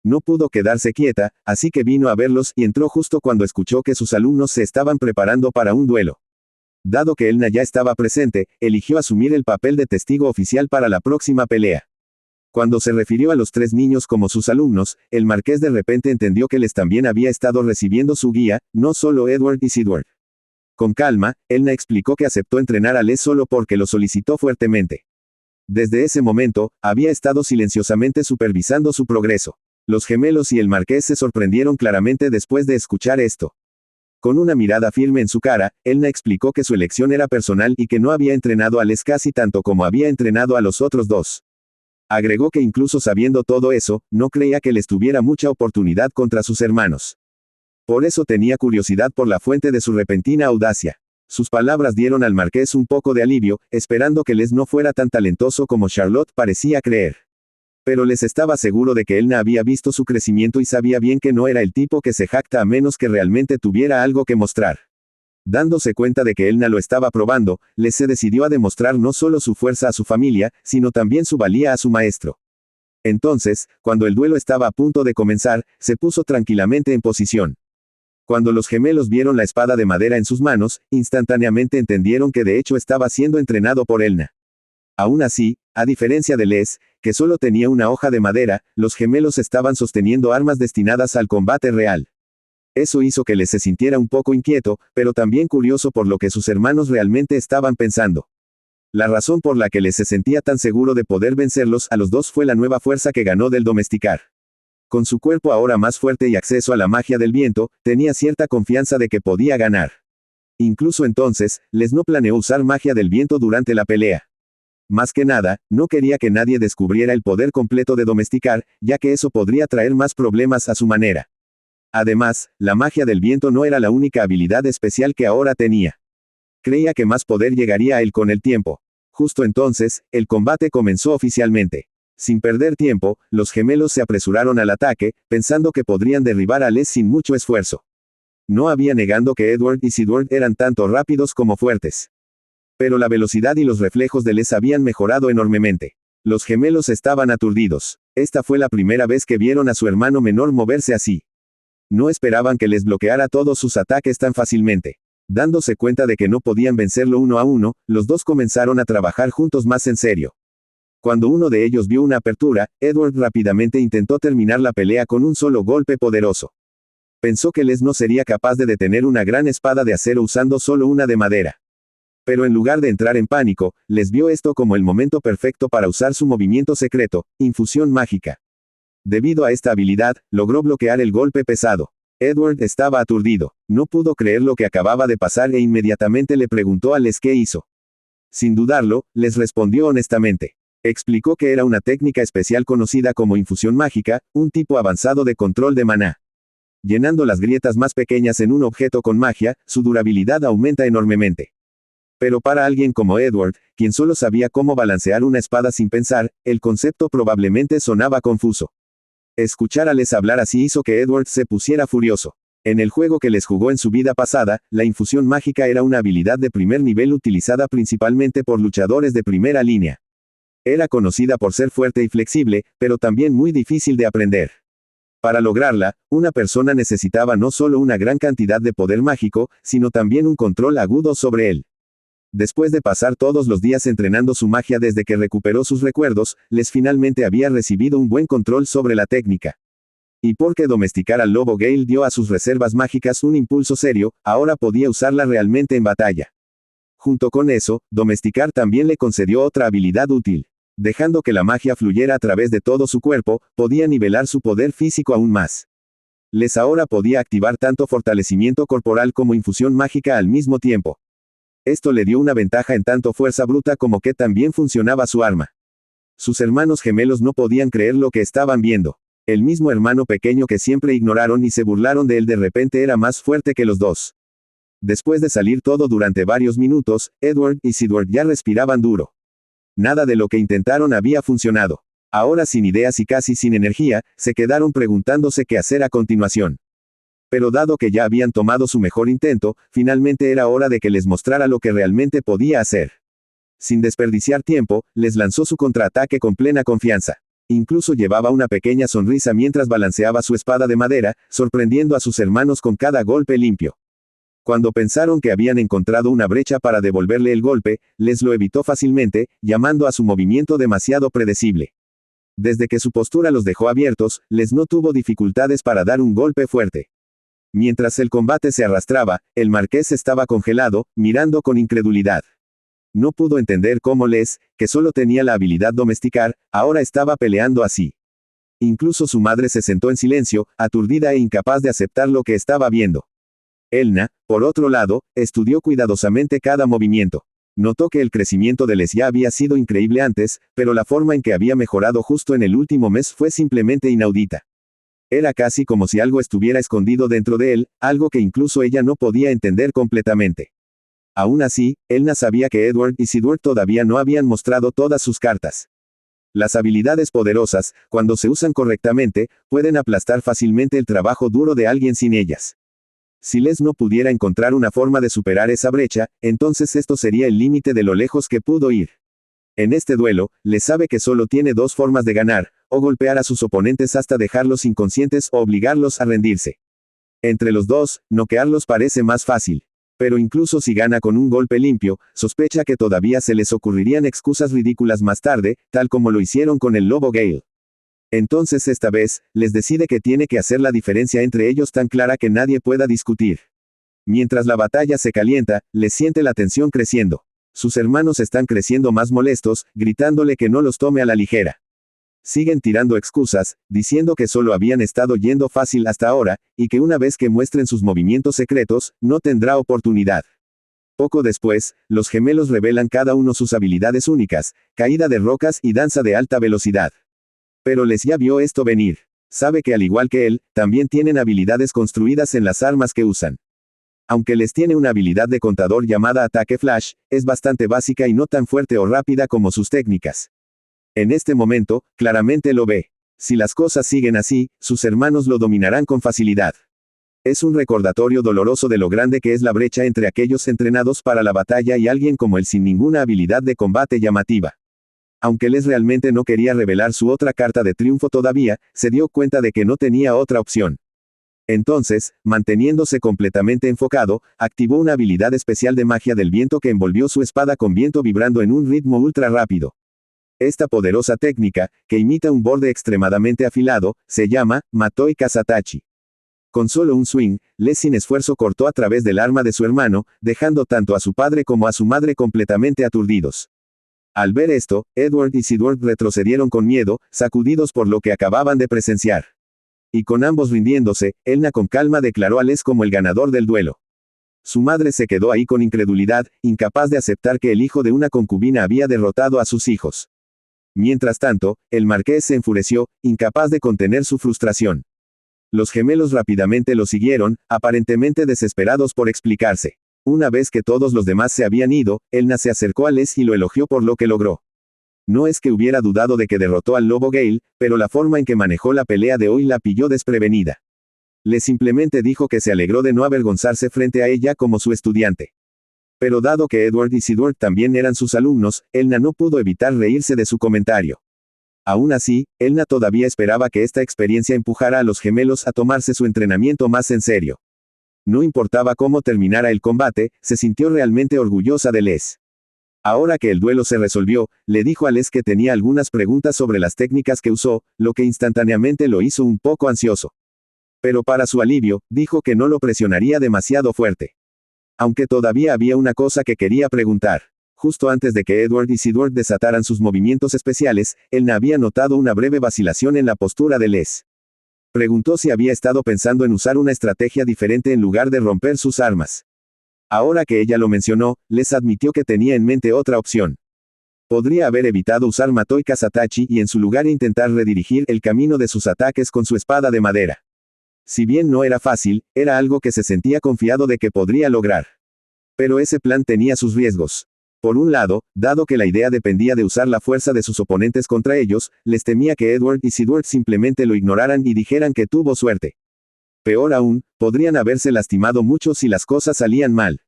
No pudo quedarse quieta, así que vino a verlos y entró justo cuando escuchó que sus alumnos se estaban preparando para un duelo. Dado que Elna ya estaba presente, eligió asumir el papel de testigo oficial para la próxima pelea. Cuando se refirió a los 3 niños como sus alumnos, el marqués de repente entendió que les también había estado recibiendo su guía, no solo Edward y Sidward. Con calma, Elna explicó que aceptó entrenar a Les solo porque lo solicitó fuertemente. Desde ese momento, había estado silenciosamente supervisando su progreso. Los gemelos y el marqués se sorprendieron claramente después de escuchar esto. Con una mirada firme en su cara, Elna explicó que su elección era personal y que no había entrenado a Les casi tanto como había entrenado a los otros 2. Agregó que incluso sabiendo todo eso, no creía que les tuviera mucha oportunidad contra sus hermanos. Por eso tenía curiosidad por la fuente de su repentina audacia. Sus palabras dieron al marqués un poco de alivio, esperando que Les no fuera tan talentoso como Charlotte parecía creer. Pero Les estaba seguro de que Elna había visto su crecimiento y sabía bien que no era el tipo que se jacta a menos que realmente tuviera algo que mostrar. Dándose cuenta de que Elna lo estaba probando, Les se decidió a demostrar no solo su fuerza a su familia, sino también su valía a su maestro. Entonces, cuando el duelo estaba a punto de comenzar, se puso tranquilamente en posición. Cuando los gemelos vieron la espada de madera en sus manos, instantáneamente entendieron que de hecho estaba siendo entrenado por Elna. Aún así, a diferencia de Les, que solo tenía una hoja de madera, los gemelos estaban sosteniendo armas destinadas al combate real. Eso hizo que Les se sintiera un poco inquieto, pero también curioso por lo que sus hermanos realmente estaban pensando. La razón por la que Les se sentía tan seguro de poder vencerlos a los 2 fue la nueva fuerza que ganó del domesticar. Con su cuerpo ahora más fuerte y acceso a la magia del viento, tenía cierta confianza de que podía ganar. Incluso entonces, Les no planeó usar magia del viento durante la pelea. Más que nada, no quería que nadie descubriera el poder completo de domesticar, ya que eso podría traer más problemas a su manera. Además, la magia del viento no era la única habilidad especial que ahora tenía. Creía que más poder llegaría a él con el tiempo. Justo entonces, el combate comenzó oficialmente. Sin perder tiempo, los gemelos se apresuraron al ataque, pensando que podrían derribar a Les sin mucho esfuerzo. No había negando que Edward y Sidward eran tanto rápidos como fuertes. Pero la velocidad y los reflejos de Les habían mejorado enormemente. Los gemelos estaban aturdidos. Esta fue la primera vez que vieron a su hermano menor moverse así. No esperaban que Les bloqueara todos sus ataques tan fácilmente. Dándose cuenta de que no podían vencerlo uno a uno, los 2 comenzaron a trabajar juntos más en serio. Cuando uno de ellos vio una apertura, Edward rápidamente intentó terminar la pelea con un solo golpe poderoso. Pensó que Les no sería capaz de detener una gran espada de acero usando solo una de madera. Pero en lugar de entrar en pánico, Les vio esto como el momento perfecto para usar su movimiento secreto, infusión mágica. Debido a esta habilidad, logró bloquear el golpe pesado. Edward estaba aturdido. No pudo creer lo que acababa de pasar e inmediatamente le preguntó a Les qué hizo. Sin dudarlo, Les respondió honestamente. Explicó que era una técnica especial conocida como infusión mágica, un tipo avanzado de control de maná. Llenando las grietas más pequeñas en un objeto con magia, su durabilidad aumenta enormemente. Pero para alguien como Edward, quien solo sabía cómo balancear una espada sin pensar, el concepto probablemente sonaba confuso. Escuchar a Les hablar así hizo que Edward se pusiera furioso. En el juego que Les jugó en su vida pasada, la infusión mágica era una habilidad de primer nivel utilizada principalmente por luchadores de primera línea. Era conocida por ser fuerte y flexible, pero también muy difícil de aprender. Para lograrla, una persona necesitaba no solo una gran cantidad de poder mágico, sino también un control agudo sobre él. Después de pasar todos los días entrenando su magia desde que recuperó sus recuerdos, Les finalmente había recibido un buen control sobre la técnica. Y porque domesticar al lobo Gale dio a sus reservas mágicas un impulso serio, ahora podía usarla realmente en batalla. Junto con eso, domesticar también le concedió otra habilidad útil. Dejando que la magia fluyera a través de todo su cuerpo, podía nivelar su poder físico aún más. Les ahora podía activar tanto fortalecimiento corporal como infusión mágica al mismo tiempo. Esto le dio una ventaja en tanto fuerza bruta como que también funcionaba su arma. Sus hermanos gemelos no podían creer lo que estaban viendo. El mismo hermano pequeño que siempre ignoraron y se burlaron de él de repente era más fuerte que los 2. Después de salir todo durante varios minutos, Edward y Sidward ya respiraban duro. Nada de lo que intentaron había funcionado. Ahora sin ideas y casi sin energía, se quedaron preguntándose qué hacer a continuación. Pero dado que ya habían tomado su mejor intento, finalmente era hora de que les mostrara lo que realmente podía hacer. Sin desperdiciar tiempo, les lanzó su contraataque con plena confianza. Incluso llevaba una pequeña sonrisa mientras balanceaba su espada de madera, sorprendiendo a sus hermanos con cada golpe limpio. Cuando pensaron que habían encontrado una brecha para devolverle el golpe, les lo evitó fácilmente, llamando a su movimiento demasiado predecible. Desde que su postura los dejó abiertos, les no tuvo dificultades para dar un golpe fuerte. Mientras el combate se arrastraba, el marqués estaba congelado, mirando con incredulidad. No pudo entender cómo Les, que solo tenía la habilidad domesticar, ahora estaba peleando así. Incluso su madre se sentó en silencio, aturdida e incapaz de aceptar lo que estaba viendo. Elna, por otro lado, estudió cuidadosamente cada movimiento. Notó que el crecimiento de Les ya había sido increíble antes, pero la forma en que había mejorado justo en el último mes fue simplemente inaudita. Era casi como si algo estuviera escondido dentro de él, algo que incluso ella no podía entender completamente. Aún así, Elna sabía que Edward y Sidward todavía no habían mostrado todas sus cartas. Las habilidades poderosas, cuando se usan correctamente, pueden aplastar fácilmente el trabajo duro de alguien sin ellas. Si Les no pudiera encontrar una forma de superar esa brecha, entonces esto sería el límite de lo lejos que pudo ir. En este duelo, Les sabe que solo tiene dos formas de ganar, o golpear a sus oponentes hasta dejarlos inconscientes o obligarlos a rendirse. Entre los dos, noquearlos parece más fácil. Pero incluso si gana con un golpe limpio, sospecha que todavía se les ocurrirían excusas ridículas más tarde, tal como lo hicieron con el lobo Gale. Entonces esta vez, Les decide que tiene que hacer la diferencia entre ellos tan clara que nadie pueda discutir. Mientras la batalla se calienta, Les siente la tensión creciendo. Sus hermanos están creciendo más molestos, gritándole que no los tome a la ligera. Siguen tirando excusas, diciendo que solo habían estado yendo fácil hasta ahora, y que una vez que muestren sus movimientos secretos, no tendrá oportunidad. Poco después, los gemelos revelan cada uno sus habilidades únicas, caída de rocas y danza de alta velocidad. Pero Les ya vio esto venir. Sabe que al igual que él, también tienen habilidades construidas en las armas que usan. Aunque Les tiene una habilidad de contador llamada ataque flash, es bastante básica y no tan fuerte o rápida como sus técnicas. En este momento, claramente lo ve. Si las cosas siguen así, sus hermanos lo dominarán con facilidad. Es un recordatorio doloroso de lo grande que es la brecha entre aquellos entrenados para la batalla y alguien como él sin ninguna habilidad de combate llamativa. Aunque Les realmente no quería revelar su otra carta de triunfo todavía, se dio cuenta de que no tenía otra opción. Entonces, manteniéndose completamente enfocado, activó una habilidad especial de magia del viento que envolvió su espada con viento vibrando en un ritmo ultra rápido. Esta poderosa técnica, que imita un borde extremadamente afilado, se llama Matoi Kasatachi. Con solo un swing, Les sin esfuerzo cortó a través del arma de su hermano, dejando tanto a su padre como a su madre completamente aturdidos. Al ver esto, Edward y Sidward retrocedieron con miedo, sacudidos por lo que acababan de presenciar. Y con ambos rindiéndose, Elna con calma declaró a Les como el ganador del duelo. Su madre se quedó ahí con incredulidad, incapaz de aceptar que el hijo de una concubina había derrotado a sus hijos. Mientras tanto, el marqués se enfureció, incapaz de contener su frustración. Los gemelos rápidamente lo siguieron, aparentemente desesperados por explicarse. Una vez que todos los demás se habían ido, Elna se acercó a Les y lo elogió por lo que logró. No es que hubiera dudado de que derrotó al lobo Gale, pero la forma en que manejó la pelea de hoy la pilló desprevenida. Les simplemente dijo que se alegró de no avergonzarse frente a ella como su estudiante. Pero dado que Edward y Sidward también eran sus alumnos, Elna no pudo evitar reírse de su comentario. Aún así, Elna todavía esperaba que esta experiencia empujara a los gemelos a tomarse su entrenamiento más en serio. No importaba cómo terminara el combate, se sintió realmente orgullosa de Les. Ahora que el duelo se resolvió, le dijo a Les que tenía algunas preguntas sobre las técnicas que usó, lo que instantáneamente lo hizo un poco ansioso. Pero para su alivio, dijo que no lo presionaría demasiado fuerte. Aunque todavía había una cosa que quería preguntar. Justo antes de que Edward y Sidward desataran sus movimientos especiales, Elna había notado una breve vacilación en la postura de Les. Preguntó si había estado pensando en usar una estrategia diferente en lugar de romper sus armas. Ahora que ella lo mencionó, Les admitió que tenía en mente otra opción. Podría haber evitado usar Matoi Kasatachi y en su lugar intentar redirigir el camino de sus ataques con su espada de madera. Si bien no era fácil, era algo que se sentía confiado de que podría lograr. Pero ese plan tenía sus riesgos. Por un lado, dado que la idea dependía de usar la fuerza de sus oponentes contra ellos, les temía que Edward y Sidward simplemente lo ignoraran y dijeran que tuvo suerte. Peor aún, podrían haberse lastimado mucho si las cosas salían mal.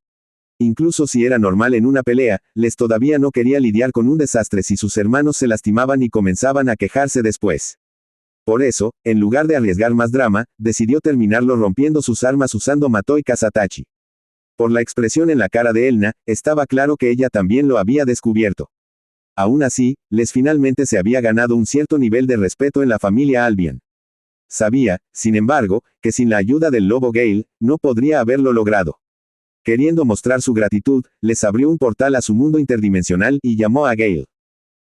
Incluso si era normal en una pelea, Les todavía no quería lidiar con un desastre si sus hermanos se lastimaban y comenzaban a quejarse después. Por eso, en lugar de arriesgar más drama, decidió terminarlo rompiendo sus armas usando Matoi Kasatachi. Por la expresión en la cara de Elna, estaba claro que ella también lo había descubierto. Aún así, Les finalmente se había ganado un cierto nivel de respeto en la familia Albion. Sabía, sin embargo, que sin la ayuda del lobo Gale, no podría haberlo logrado. Queriendo mostrar su gratitud, Les abrió un portal a su mundo interdimensional y llamó a Gale.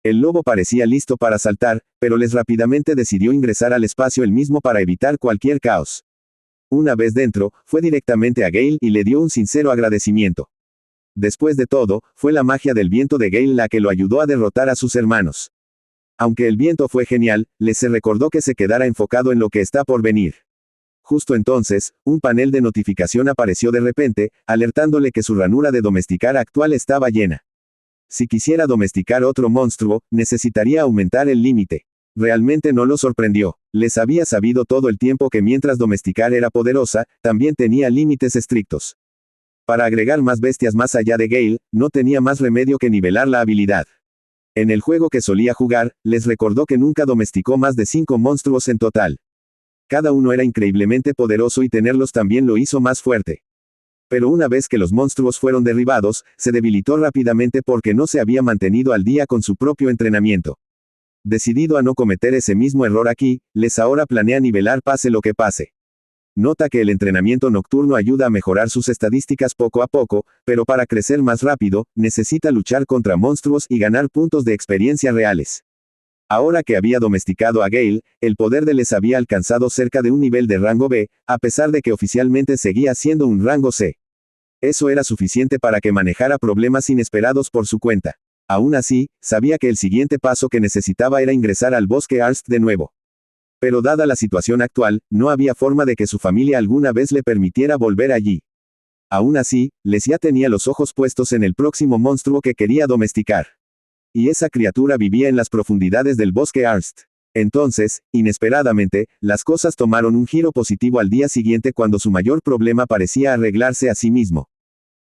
El lobo parecía listo para saltar, pero Les rápidamente decidió ingresar al espacio él mismo para evitar cualquier caos. Una vez dentro, fue directamente a Gale y le dio un sincero agradecimiento. Después de todo, fue la magia del viento de Gale la que lo ayudó a derrotar a sus hermanos. Aunque el viento fue genial, Les se recordó que se quedara enfocado en lo que está por venir. Justo entonces, un panel de notificación apareció de repente, alertándole que su ranura de domesticar actual estaba llena. Si quisiera domesticar otro monstruo, necesitaría aumentar el límite. Realmente no lo sorprendió. Les había sabido todo el tiempo que mientras domesticar era poderosa, también tenía límites estrictos. Para agregar más bestias más allá de Gale, no tenía más remedio que nivelar la habilidad. En el juego que solía jugar, Les recordó que nunca domesticó más de 5 monstruos en total. Cada uno era increíblemente poderoso y tenerlos también lo hizo más fuerte. Pero una vez que los monstruos fueron derribados, se debilitó rápidamente porque no se había mantenido al día con su propio entrenamiento. Decidido a no cometer ese mismo error aquí, Les ahora planea nivelar pase lo que pase. Nota que el entrenamiento nocturno ayuda a mejorar sus estadísticas poco a poco, pero para crecer más rápido, necesita luchar contra monstruos y ganar puntos de experiencia reales. Ahora que había domesticado a Gale, el poder de Les había alcanzado cerca de un nivel de rango B, a pesar de que oficialmente seguía siendo un rango C. Eso era suficiente para que manejara problemas inesperados por su cuenta. Aún así, sabía que el siguiente paso que necesitaba era ingresar al bosque Arst de nuevo. Pero dada la situación actual, no había forma de que su familia alguna vez le permitiera volver allí. Aún así, Les ya tenía los ojos puestos en el próximo monstruo que quería domesticar. Y esa criatura vivía en las profundidades del bosque Arst. Entonces, inesperadamente, las cosas tomaron un giro positivo al día siguiente cuando su mayor problema parecía arreglarse a sí mismo.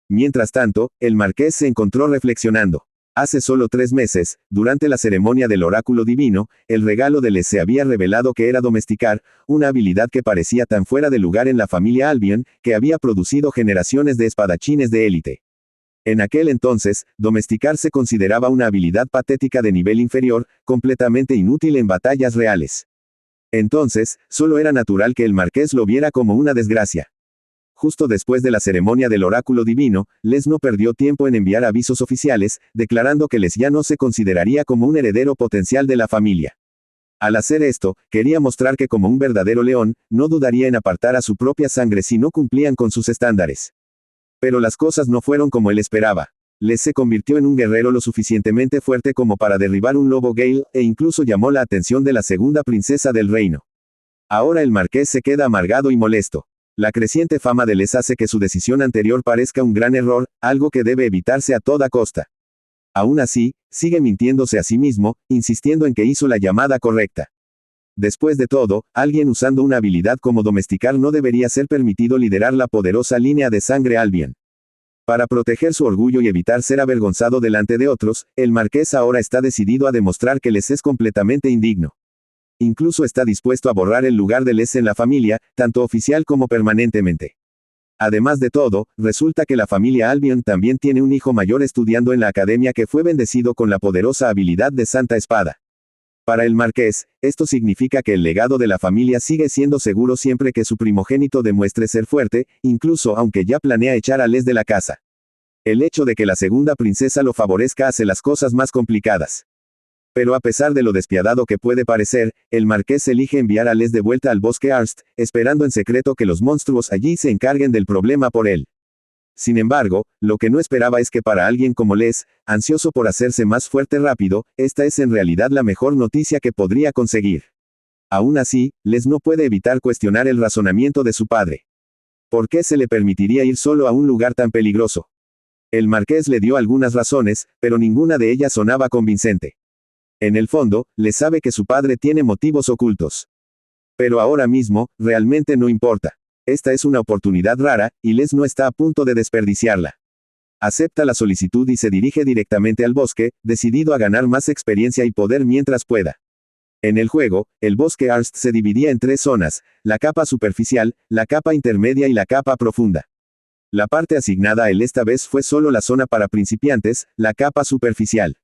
Mientras tanto, el marqués se encontró reflexionando. Hace solo 3 meses, durante la ceremonia del oráculo divino, el regalo de Les se había revelado que era domesticar, una habilidad que parecía tan fuera de lugar en la familia Albion, que había producido generaciones de espadachines de élite. En aquel entonces, domesticar se consideraba una habilidad patética de nivel inferior, completamente inútil en batallas reales. Entonces, solo era natural que el marqués lo viera como una desgracia. Justo después de la ceremonia del oráculo divino, Les no perdió tiempo en enviar avisos oficiales, declarando que Les ya no se consideraría como un heredero potencial de la familia. Al hacer esto, quería mostrar que como un verdadero león, no dudaría en apartar a su propia sangre si no cumplían con sus estándares. Pero las cosas no fueron como él esperaba. Les se convirtió en un guerrero lo suficientemente fuerte como para derribar un lobo Gale, e incluso llamó la atención de la segunda princesa del reino. Ahora el marqués se queda amargado y molesto. La creciente fama de Les hace que su decisión anterior parezca un gran error, algo que debe evitarse a toda costa. Aún así, sigue mintiéndose a sí mismo, insistiendo en que hizo la llamada correcta. Después de todo, alguien usando una habilidad como domesticar no debería ser permitido liderar la poderosa línea de sangre Albion. Para proteger su orgullo y evitar ser avergonzado delante de otros, el marqués ahora está decidido a demostrar que Les es completamente indigno. Incluso está dispuesto a borrar el lugar de Les en la familia, tanto oficial como permanentemente. Además de todo, resulta que la familia Albion también tiene un hijo mayor estudiando en la academia que fue bendecido con la poderosa habilidad de Santa Espada. Para el marqués, esto significa que el legado de la familia sigue siendo seguro siempre que su primogénito demuestre ser fuerte, incluso aunque ya planea echar a Les de la casa. El hecho de que la segunda princesa lo favorezca hace las cosas más complicadas. Pero a pesar de lo despiadado que puede parecer, el marqués elige enviar a Les de vuelta al bosque Arst, esperando en secreto que los monstruos allí se encarguen del problema por él. Sin embargo, lo que no esperaba es que para alguien como Les, ansioso por hacerse más fuerte rápido, esta es en realidad la mejor noticia que podría conseguir. Aún así, Les no puede evitar cuestionar el razonamiento de su padre. ¿Por qué se le permitiría ir solo a un lugar tan peligroso? El marqués le dio algunas razones, pero ninguna de ellas sonaba convincente. En el fondo, Les sabe que su padre tiene motivos ocultos. Pero ahora mismo, realmente no importa. Esta es una oportunidad rara, y Les no está a punto de desperdiciarla. Acepta la solicitud y se dirige directamente al bosque, decidido a ganar más experiencia y poder mientras pueda. En el juego, el bosque Arst se dividía en 3 zonas, la capa superficial, la capa intermedia y la capa profunda. La parte asignada a él esta vez fue solo la zona para principiantes, la capa superficial.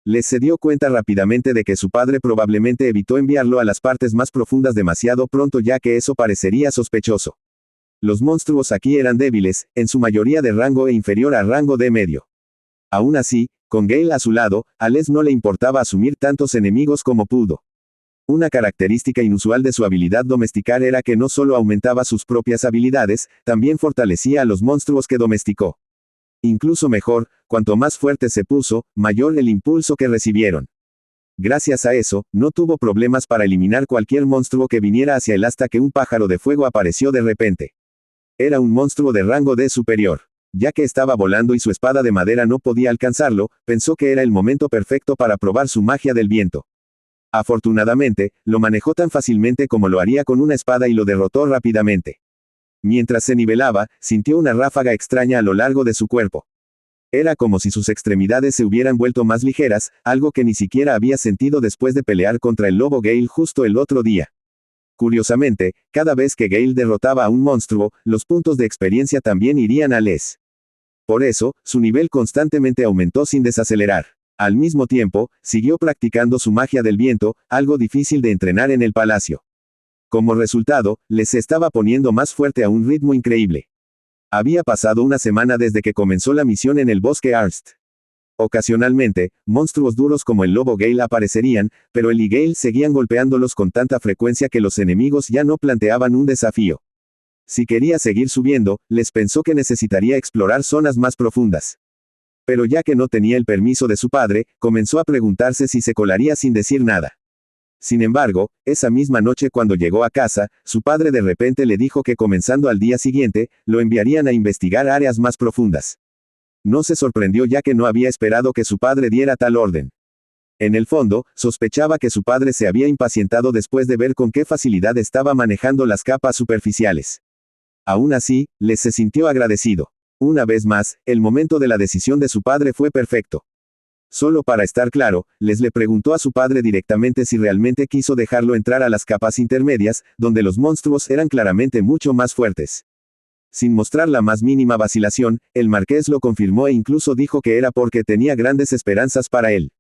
Les se dio cuenta rápidamente de que su padre probablemente evitó enviarlo a las partes más profundas demasiado pronto, ya que eso parecería sospechoso. Los monstruos aquí eran débiles, en su mayoría de rango e inferior a rango de medio. Aún así, con Gale a su lado, a Les no le importaba asumir tantos enemigos como pudo. Una característica inusual de su habilidad domesticar era que no solo aumentaba sus propias habilidades, también fortalecía a los monstruos que domesticó. Incluso mejor, cuanto más fuerte se puso, mayor el impulso que recibieron. Gracias a eso, no tuvo problemas para eliminar cualquier monstruo que viniera hacia él hasta que un pájaro de fuego apareció de repente. Era un monstruo de rango D superior. Ya que estaba volando y su espada de madera no podía alcanzarlo, pensó que era el momento perfecto para probar su magia del viento. Afortunadamente, lo manejó tan fácilmente como lo haría con una espada y lo derrotó rápidamente. Mientras se nivelaba, sintió una ráfaga extraña a lo largo de su cuerpo. Era como si sus extremidades se hubieran vuelto más ligeras, algo que ni siquiera había sentido después de pelear contra el lobo Gale justo el otro día. Curiosamente, cada vez que Gale derrotaba a un monstruo, los puntos de experiencia también irían a Les. Por eso, su nivel constantemente aumentó sin desacelerar. Al mismo tiempo, siguió practicando su magia del viento, algo difícil de entrenar en el palacio. Como resultado, Les se estaba poniendo más fuerte a un ritmo increíble. Había pasado una semana desde que comenzó la misión en el bosque Arst. Ocasionalmente, monstruos duros como el lobo Gale aparecerían, pero él y Gale seguían golpeándolos con tanta frecuencia que los enemigos ya no planteaban un desafío. Si quería seguir subiendo, Les pensó que necesitaría explorar zonas más profundas. Pero ya que no tenía el permiso de su padre, comenzó a preguntarse si se colaría sin decir nada. Sin embargo, esa misma noche cuando llegó a casa, su padre de repente le dijo que comenzando al día siguiente, lo enviarían a investigar áreas más profundas. No se sorprendió ya que no había esperado que su padre diera tal orden. En el fondo, sospechaba que su padre se había impacientado después de ver con qué facilidad estaba manejando las capas superficiales. Aún así, Les se sintió agradecido. Una vez más, el momento de la decisión de su padre fue perfecto. Solo para estar claro, Les le preguntó a su padre directamente si realmente quiso dejarlo entrar a las capas intermedias, donde los monstruos eran claramente mucho más fuertes. Sin mostrar la más mínima vacilación, el marqués lo confirmó e incluso dijo que era porque tenía grandes esperanzas para él.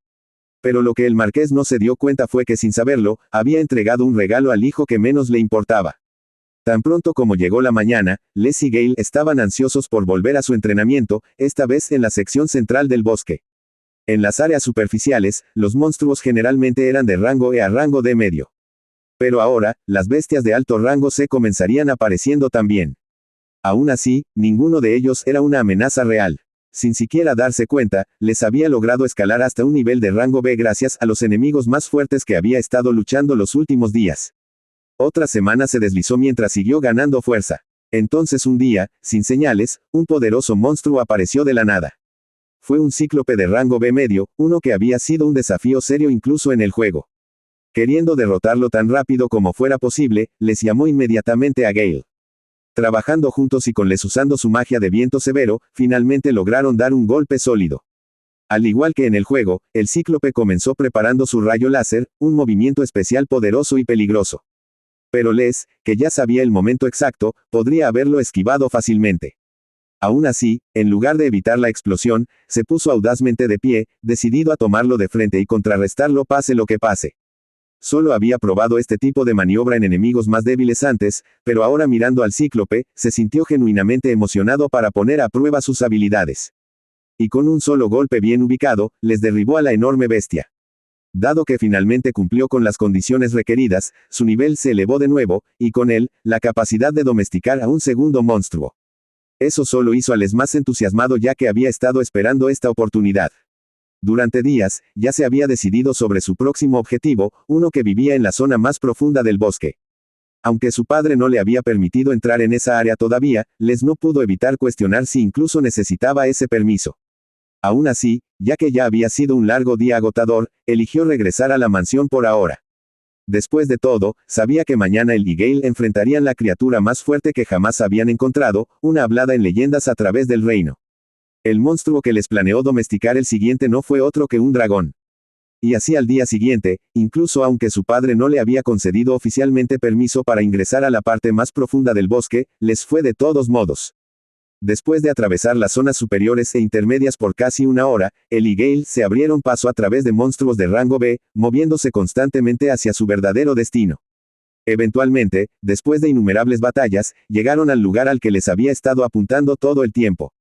Pero lo que el marqués no se dio cuenta fue que sin saberlo, había entregado un regalo al hijo que menos le importaba. Tan pronto como llegó la mañana, Les y Gale estaban ansiosos por volver a su entrenamiento, esta vez en la sección central del bosque. En las áreas superficiales, los monstruos generalmente eran de rango E a rango D medio. Pero ahora, las bestias de alto rango C comenzarían apareciendo también. Aún así, ninguno de ellos era una amenaza real. Sin siquiera darse cuenta, Les había logrado escalar hasta un nivel de rango B gracias a los enemigos más fuertes que había estado luchando los últimos días. Otra semana se deslizó mientras siguió ganando fuerza. Entonces un día, sin señales, un poderoso monstruo apareció de la nada. Fue un cíclope de rango B medio, uno que había sido un desafío serio incluso en el juego. Queriendo derrotarlo tan rápido como fuera posible, Les llamó inmediatamente a Gale. Trabajando juntos y con Les usando su magia de viento severo, finalmente lograron dar un golpe sólido. Al igual que en el juego, el cíclope comenzó preparando su rayo láser, un movimiento especial poderoso y peligroso. Pero Les, que ya sabía el momento exacto, podría haberlo esquivado fácilmente. Aún así, en lugar de evitar la explosión, se puso audazmente de pie, decidido a tomarlo de frente y contrarrestarlo pase lo que pase. Solo había probado este tipo de maniobra en enemigos más débiles antes, pero ahora mirando al cíclope, se sintió genuinamente emocionado para poner a prueba sus habilidades. Y con un solo golpe bien ubicado, Les derribó a la enorme bestia. Dado que finalmente cumplió con las condiciones requeridas, su nivel se elevó de nuevo, y con él, la capacidad de domesticar a un segundo monstruo. Eso solo hizo a Les más entusiasmado ya que había estado esperando esta oportunidad. Durante días, ya se había decidido sobre su próximo objetivo, uno que vivía en la zona más profunda del bosque. Aunque su padre no le había permitido entrar en esa área todavía, Les no pudo evitar cuestionar si incluso necesitaba ese permiso. Aún así, ya que ya había sido un largo día agotador, eligió regresar a la mansión por ahora. Después de todo, sabía que mañana él y Gale enfrentarían la criatura más fuerte que jamás habían encontrado, una hablada en leyendas a través del reino. El monstruo que les planeó domesticar el siguiente no fue otro que un dragón. Y así al día siguiente, incluso aunque su padre no le había concedido oficialmente permiso para ingresar a la parte más profunda del bosque, les fue de todos modos. Después de atravesar las zonas superiores e intermedias por casi una hora, él y Gale se abrieron paso a través de monstruos de rango B, moviéndose constantemente hacia su verdadero destino. Eventualmente, después de innumerables batallas, llegaron al lugar al que les había estado apuntando todo el tiempo.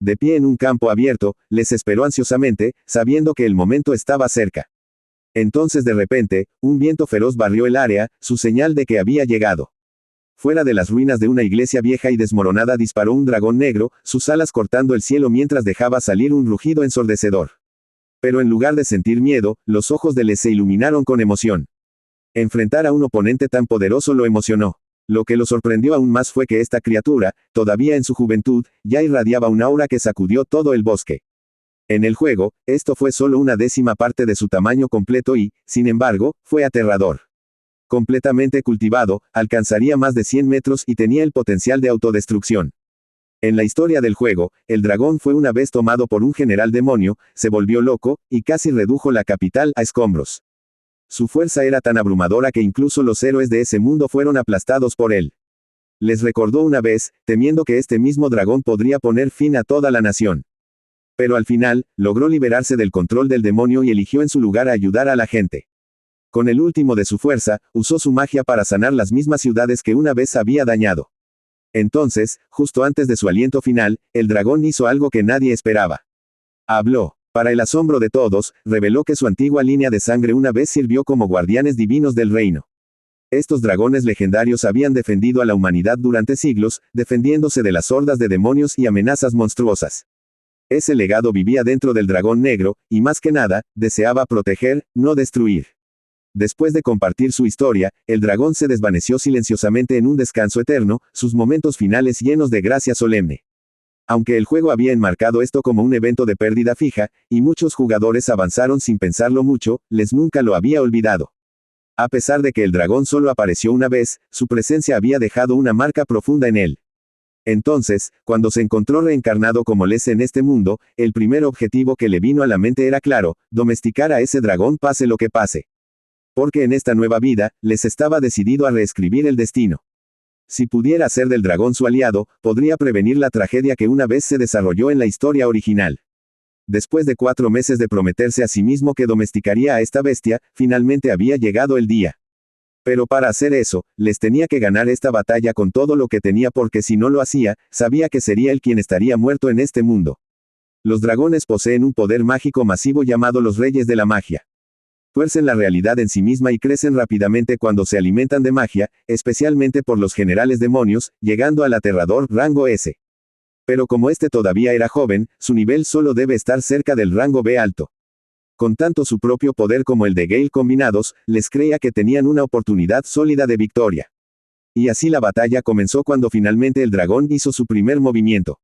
De pie en un campo abierto, les esperó ansiosamente, sabiendo que el momento estaba cerca. Entonces de repente, un viento feroz barrió el área, su señal de que había llegado. Fuera de las ruinas de una iglesia vieja y desmoronada disparó un dragón negro, sus alas cortando el cielo mientras dejaba salir un rugido ensordecedor. Pero en lugar de sentir miedo, los ojos de Les se iluminaron con emoción. Enfrentar a un oponente tan poderoso lo emocionó. Lo que lo sorprendió aún más fue que esta criatura, todavía en su juventud, ya irradiaba un aura que sacudió todo el bosque. En el juego, esto fue solo una décima parte de su tamaño completo y, sin embargo, fue aterrador. Completamente cultivado, alcanzaría más de 100 metros y tenía el potencial de autodestrucción. En la historia del juego, el dragón fue una vez tomado por un general demonio, se volvió loco, y casi redujo la capital a escombros. Su fuerza era tan abrumadora que incluso los héroes de ese mundo fueron aplastados por él. Les recordó una vez, temiendo que este mismo dragón podría poner fin a toda la nación. Pero al final, logró liberarse del control del demonio y eligió en su lugar ayudar a la gente. Con el último de su fuerza, usó su magia para sanar las mismas ciudades que una vez había dañado. Entonces, justo antes de su aliento final, el dragón hizo algo que nadie esperaba. Habló. Para el asombro de todos, reveló que su antigua línea de sangre una vez sirvió como guardianes divinos del reino. Estos dragones legendarios habían defendido a la humanidad durante siglos, defendiéndose de las hordas de demonios y amenazas monstruosas. Ese legado vivía dentro del dragón negro, y más que nada, deseaba proteger, no destruir. Después de compartir su historia, el dragón se desvaneció silenciosamente en un descanso eterno, sus momentos finales llenos de gracia solemne. Aunque el juego había enmarcado esto como un evento de pérdida fija, y muchos jugadores avanzaron sin pensarlo mucho, Les nunca lo había olvidado. A pesar de que el dragón solo apareció una vez, su presencia había dejado una marca profunda en él. Entonces, cuando se encontró reencarnado como Les en este mundo, el primer objetivo que le vino a la mente era claro, domesticar a ese dragón pase lo que pase. Porque en esta nueva vida, Les estaba decidido a reescribir el destino. Si pudiera hacer del dragón su aliado, podría prevenir la tragedia que una vez se desarrolló en la historia original. Después de 4 meses de prometerse a sí mismo que domesticaría a esta bestia, finalmente había llegado el día. Pero para hacer eso, Les tenía que ganar esta batalla con todo lo que tenía porque si no lo hacía, sabía que sería él quien estaría muerto en este mundo. Los dragones poseen un poder mágico masivo llamado los Reyes de la Magia. Tuercen la realidad en sí misma y crecen rápidamente cuando se alimentan de magia, especialmente por los generales demonios, llegando al aterrador rango S. Pero como este todavía era joven, su nivel solo debe estar cerca del rango B alto. Con tanto su propio poder como el de Gale combinados, Les creía que tenían una oportunidad sólida de victoria. Y así la batalla comenzó cuando finalmente el dragón hizo su primer movimiento.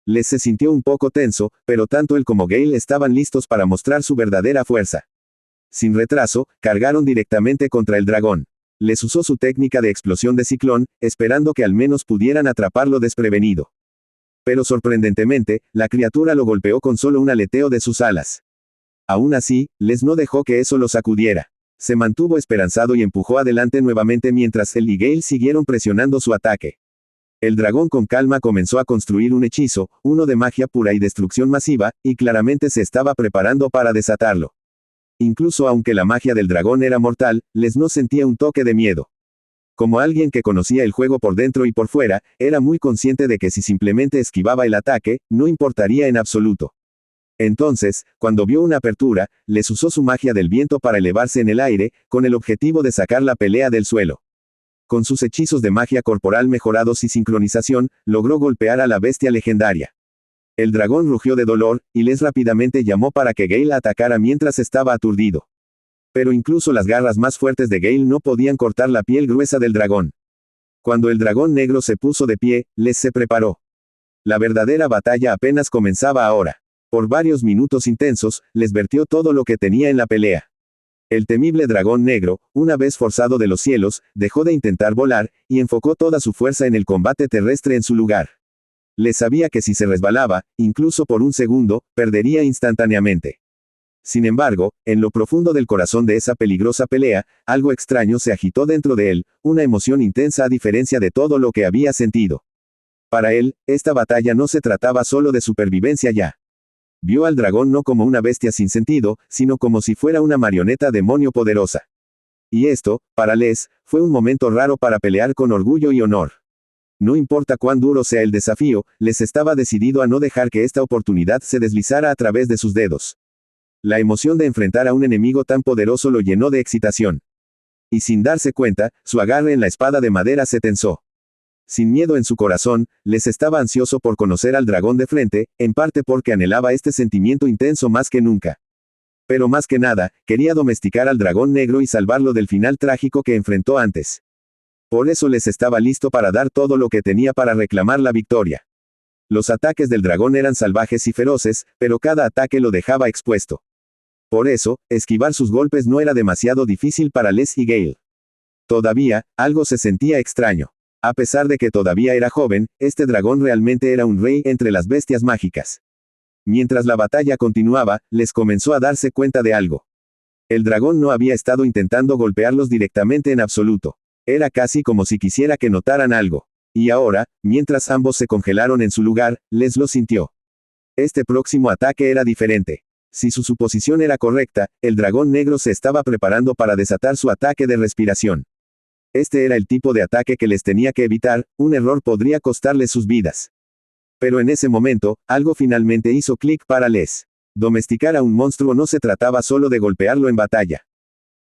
Les se sintió un poco tenso, pero tanto él como Gale estaban listos para mostrar su verdadera fuerza. Sin retraso, cargaron directamente contra el dragón. Les usó su técnica de explosión de ciclón, esperando que al menos pudieran atraparlo desprevenido. Pero sorprendentemente, la criatura lo golpeó con solo un aleteo de sus alas. Aún así, Les no dejó que eso lo sacudiera. Se mantuvo esperanzado y empujó adelante nuevamente mientras él y Gale siguieron presionando su ataque. El dragón con calma comenzó a construir un hechizo, uno de magia pura y destrucción masiva, y claramente se estaba preparando para desatarlo. Incluso aunque la magia del dragón era mortal, Les no sentía un toque de miedo. Como alguien que conocía el juego por dentro y por fuera, era muy consciente de que si simplemente esquivaba el ataque, no importaría en absoluto. Entonces, cuando vio una apertura, Les usó su magia del viento para elevarse en el aire, con el objetivo de sacar la pelea del suelo. Con sus hechizos de magia corporal mejorados y sincronización, logró golpear a la bestia legendaria. El dragón rugió de dolor, y Les rápidamente llamó para que Gale atacara mientras estaba aturdido. Pero incluso las garras más fuertes de Gale no podían cortar la piel gruesa del dragón. Cuando el dragón negro se puso de pie, Les se preparó. La verdadera batalla apenas comenzaba ahora. Por varios minutos intensos, Les vertió todo lo que tenía en la pelea. El temible dragón negro, una vez forzado de los cielos, dejó de intentar volar, y enfocó toda su fuerza en el combate terrestre en su lugar. Les sabía que si se resbalaba, incluso por un segundo, perdería instantáneamente. Sin embargo, en lo profundo del corazón de esa peligrosa pelea, algo extraño se agitó dentro de él, una emoción intensa a diferencia de todo lo que había sentido. Para él, esta batalla no se trataba solo de supervivencia ya. Vio al dragón no como una bestia sin sentido, sino como si fuera una marioneta demonio poderosa. Y esto, para Les, fue un momento raro para pelear con orgullo y honor. No importa cuán duro sea el desafío, Les estaba decidido a no dejar que esta oportunidad se deslizara a través de sus dedos. La emoción de enfrentar a un enemigo tan poderoso lo llenó de excitación. Y sin darse cuenta, su agarre en la espada de madera se tensó. Sin miedo en su corazón, Les estaba ansioso por conocer al dragón de frente, en parte porque anhelaba este sentimiento intenso más que nunca. Pero más que nada, quería domesticar al dragón negro y salvarlo del final trágico que enfrentó antes. Por eso Les estaba listo para dar todo lo que tenía para reclamar la victoria. Los ataques del dragón eran salvajes y feroces, pero cada ataque lo dejaba expuesto. Por eso, esquivar sus golpes no era demasiado difícil para Les y Gale. Todavía, algo se sentía extraño. A pesar de que todavía era joven, este dragón realmente era un rey entre las bestias mágicas. Mientras la batalla continuaba, Les comenzó a darse cuenta de algo. El dragón no había estado intentando golpearlos directamente en absoluto. Era casi como si quisiera que notaran algo. Y ahora, mientras ambos se congelaron en su lugar, Les lo sintió. Este próximo ataque era diferente. Si su suposición era correcta, el dragón negro se estaba preparando para desatar su ataque de respiración. Este era el tipo de ataque que Les tenía que evitar, un error podría costarles sus vidas. Pero en ese momento, algo finalmente hizo clic para Les. Domesticar a un monstruo no se trataba solo de golpearlo en batalla.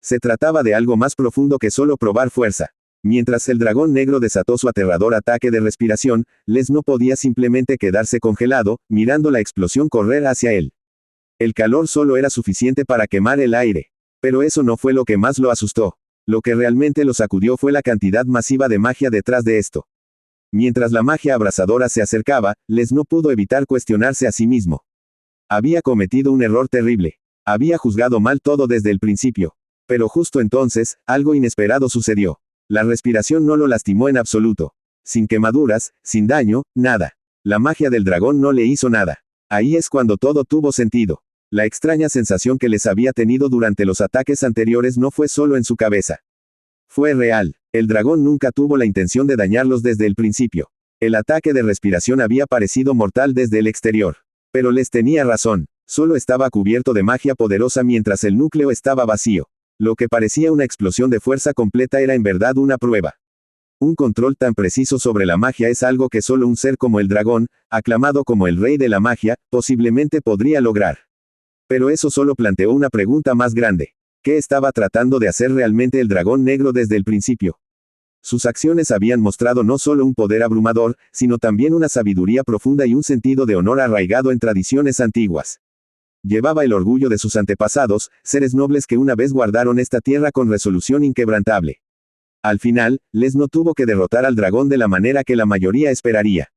Se trataba de algo más profundo que solo probar fuerza. Mientras el dragón negro desató su aterrador ataque de respiración, Les no podía simplemente quedarse congelado, mirando la explosión correr hacia él. El calor solo era suficiente para quemar el aire. Pero eso no fue lo que más lo asustó. Lo que realmente lo sacudió fue la cantidad masiva de magia detrás de esto. Mientras la magia abrasadora se acercaba, Les no pudo evitar cuestionarse a sí mismo. Había cometido un error terrible. Había juzgado mal todo desde el principio. Pero justo entonces, algo inesperado sucedió. La respiración no lo lastimó en absoluto. Sin quemaduras, sin daño, nada. La magia del dragón no le hizo nada. Ahí es cuando todo tuvo sentido. La extraña sensación que Les había tenido durante los ataques anteriores no fue solo en su cabeza. Fue real. El dragón nunca tuvo la intención de dañarlos desde el principio. El ataque de respiración había parecido mortal desde el exterior. Pero Les tenía razón. Solo estaba cubierto de magia poderosa mientras el núcleo estaba vacío. Lo que parecía una explosión de fuerza completa era en verdad una prueba. Un control tan preciso sobre la magia es algo que solo un ser como el dragón, aclamado como el rey de la magia, posiblemente podría lograr. Pero eso solo planteó una pregunta más grande. ¿Qué estaba tratando de hacer realmente el dragón negro desde el principio? Sus acciones habían mostrado no solo un poder abrumador, sino también una sabiduría profunda y un sentido de honor arraigado en tradiciones antiguas. Llevaba el orgullo de sus antepasados, seres nobles que una vez guardaron esta tierra con resolución inquebrantable. Al final, Les no tuvo que derrotar al dragón de la manera que la mayoría esperaría.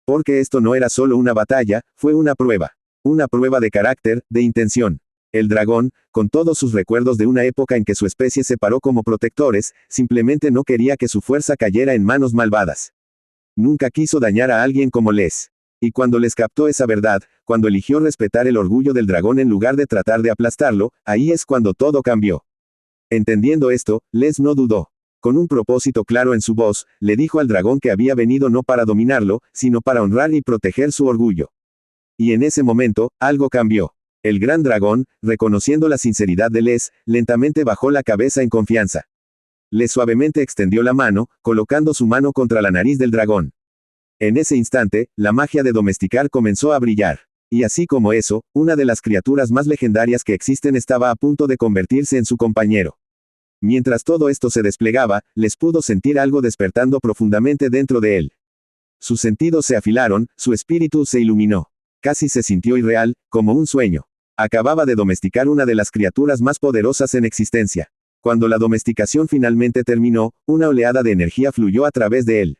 Porque esto no era solo una batalla, fue una prueba. Una prueba de carácter, de intención. El dragón, con todos sus recuerdos de una época en que su especie se paró como protectores, simplemente no quería que su fuerza cayera en manos malvadas. Nunca quiso dañar a alguien como Les. Y cuando Les captó esa verdad, cuando eligió respetar el orgullo del dragón en lugar de tratar de aplastarlo, ahí es cuando todo cambió. Entendiendo esto, Les no dudó. Con un propósito claro en su voz, le dijo al dragón que había venido no para dominarlo, sino para honrar y proteger su orgullo. Y en ese momento, algo cambió. El gran dragón, reconociendo la sinceridad de Les, lentamente bajó la cabeza en confianza. Les suavemente extendió la mano, colocando su mano contra la nariz del dragón. En ese instante, la magia de domesticar comenzó a brillar. Y así como eso, una de las criaturas más legendarias que existen estaba a punto de convertirse en su compañero. Mientras todo esto se desplegaba, Les pudo sentir algo despertando profundamente dentro de él. Sus sentidos se afilaron, su espíritu se iluminó. Casi se sintió irreal, como un sueño. Acababa de domesticar una de las criaturas más poderosas en existencia. Cuando la domesticación finalmente terminó, una oleada de energía fluyó a través de él.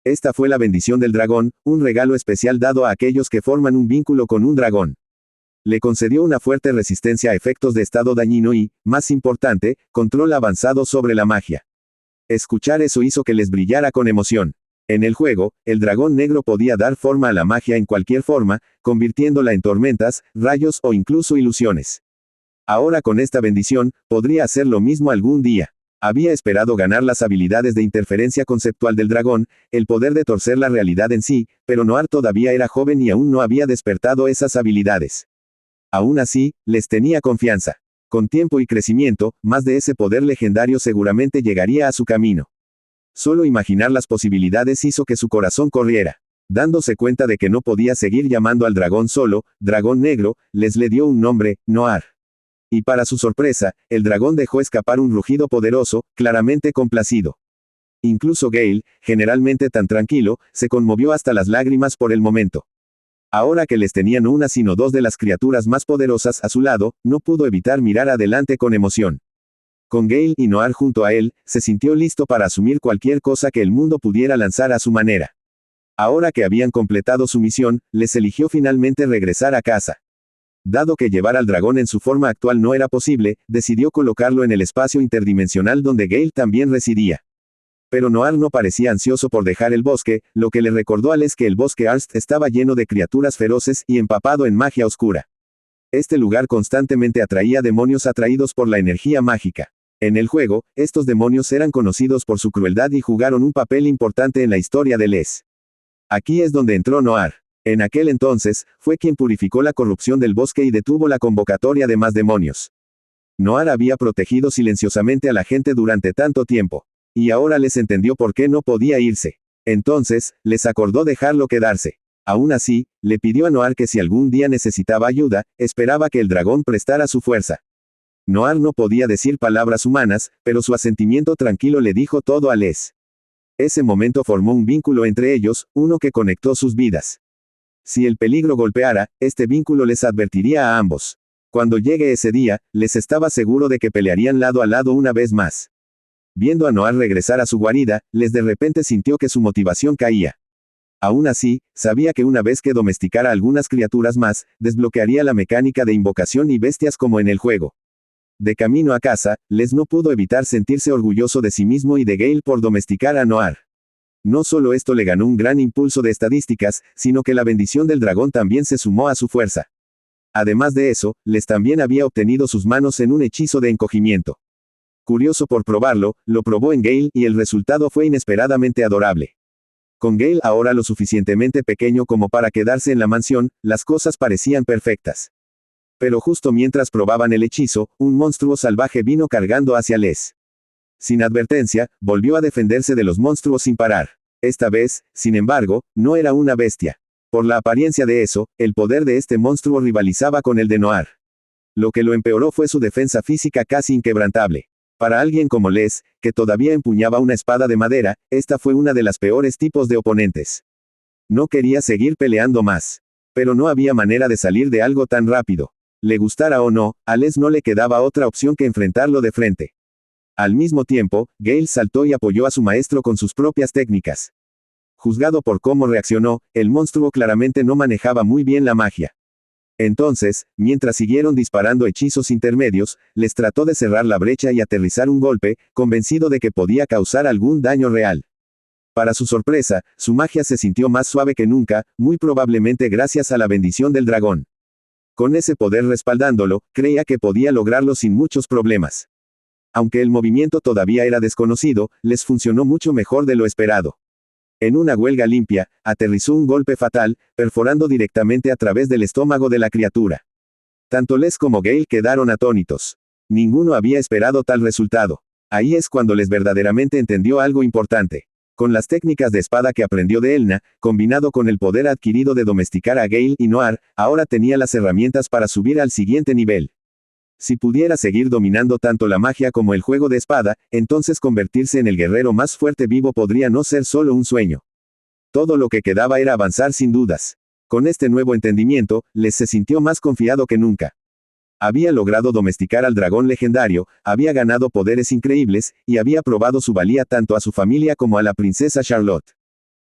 Esta fue la bendición del dragón, un regalo especial dado a aquellos que forman un vínculo con un dragón. Le concedió una fuerte resistencia a efectos de estado dañino y, más importante, control avanzado sobre la magia. Escuchar eso hizo que les brillara con emoción. En el juego, el dragón negro podía dar forma a la magia en cualquier forma, convirtiéndola en tormentas, rayos o incluso ilusiones. Ahora con esta bendición, podría hacer lo mismo algún día. Había esperado ganar las habilidades de interferencia conceptual del dragón, el poder de torcer la realidad en sí, pero Noir todavía era joven y aún no había despertado esas habilidades. Aún así, les tenía confianza. Con tiempo y crecimiento, más de ese poder legendario seguramente llegaría a su camino. Solo imaginar las posibilidades hizo que su corazón corriera. Dándose cuenta de que no podía seguir llamando al dragón solo, dragón negro, le dio un nombre, Noir. Y para su sorpresa, el dragón dejó escapar un rugido poderoso, claramente complacido. Incluso Gale, generalmente tan tranquilo, se conmovió hasta las lágrimas por el momento. Ahora que les tenían una sino dos de las criaturas más poderosas a su lado, no pudo evitar mirar adelante con emoción. Con Gale y Noir junto a él, se sintió listo para asumir cualquier cosa que el mundo pudiera lanzar a su manera. Ahora que habían completado su misión, les eligió finalmente regresar a casa. Dado que llevar al dragón en su forma actual no era posible, decidió colocarlo en el espacio interdimensional donde Gale también residía. Pero Noir no parecía ansioso por dejar el bosque, lo que le recordó a Les que el bosque Arst estaba lleno de criaturas feroces y empapado en magia oscura. Este lugar constantemente atraía demonios atraídos por la energía mágica. En el juego, estos demonios eran conocidos por su crueldad y jugaron un papel importante en la historia de Les. Aquí es donde entró Noir. En aquel entonces, fue quien purificó la corrupción del bosque y detuvo la convocatoria de más demonios. Noir había protegido silenciosamente a la gente durante tanto tiempo. Y ahora Les entendió por qué no podía irse. Entonces, les acordó dejarlo quedarse. Aún así, le pidió a Noir que si algún día necesitaba ayuda, esperaba que el dragón prestara su fuerza. Noir no podía decir palabras humanas, pero su asentimiento tranquilo le dijo todo a Les. Ese momento formó un vínculo entre ellos, uno que conectó sus vidas. Si el peligro golpeara, este vínculo les advertiría a ambos. Cuando llegue ese día, Les estaba seguro de que pelearían lado a lado una vez más. Viendo a Noir regresar a su guarida, Les de repente sintió que su motivación caía. Aún así, sabía que una vez que domesticara algunas criaturas más, desbloquearía la mecánica de invocación y bestias como en el juego. De camino a casa, Les no pudo evitar sentirse orgulloso de sí mismo y de Gale por domesticar a Noir. No solo esto le ganó un gran impulso de estadísticas, sino que la bendición del dragón también se sumó a su fuerza. Además de eso, Les también había obtenido sus manos en un hechizo de encogimiento. Curioso por probarlo, lo probó en Gale y el resultado fue inesperadamente adorable. Con Gale ahora lo suficientemente pequeño como para quedarse en la mansión, las cosas parecían perfectas. Pero justo mientras probaban el hechizo, un monstruo salvaje vino cargando hacia Les. Sin advertencia, volvió a defenderse de los monstruos sin parar. Esta vez, sin embargo, no era una bestia. Por la apariencia de eso, el poder de este monstruo rivalizaba con el de Noir. Lo que lo empeoró fue su defensa física casi inquebrantable. Para alguien como Les, que todavía empuñaba una espada de madera, esta fue una de las peores tipos de oponentes. No quería seguir peleando más. Pero no había manera de salir de algo tan rápido. Le gustara o no, a Les no le quedaba otra opción que enfrentarlo de frente. Al mismo tiempo, Gale saltó y apoyó a su maestro con sus propias técnicas. Juzgado por cómo reaccionó, el monstruo claramente no manejaba muy bien la magia. Entonces, mientras siguieron disparando hechizos intermedios, Les trató de cerrar la brecha y aterrizar un golpe, convencido de que podía causar algún daño real. Para su sorpresa, su magia se sintió más suave que nunca, muy probablemente gracias a la bendición del dragón. Con ese poder respaldándolo, creía que podía lograrlo sin muchos problemas. Aunque el movimiento todavía era desconocido, Les funcionó mucho mejor de lo esperado. En una huelga limpia, aterrizó un golpe fatal, perforando directamente a través del estómago de la criatura. Tanto Les como Gale quedaron atónitos. Ninguno había esperado tal resultado. Ahí es cuando Les verdaderamente entendió algo importante. Con las técnicas de espada que aprendió de Elna, combinado con el poder adquirido de domesticar a Gale y Noir, ahora tenía las herramientas para subir al siguiente nivel. Si pudiera seguir dominando tanto la magia como el juego de espada, entonces convertirse en el guerrero más fuerte vivo podría no ser solo un sueño. Todo lo que quedaba era avanzar sin dudas. Con este nuevo entendimiento, Les se sintió más confiado que nunca. Había logrado domesticar al dragón legendario, había ganado poderes increíbles, y había probado su valía tanto a su familia como a la princesa Charlotte.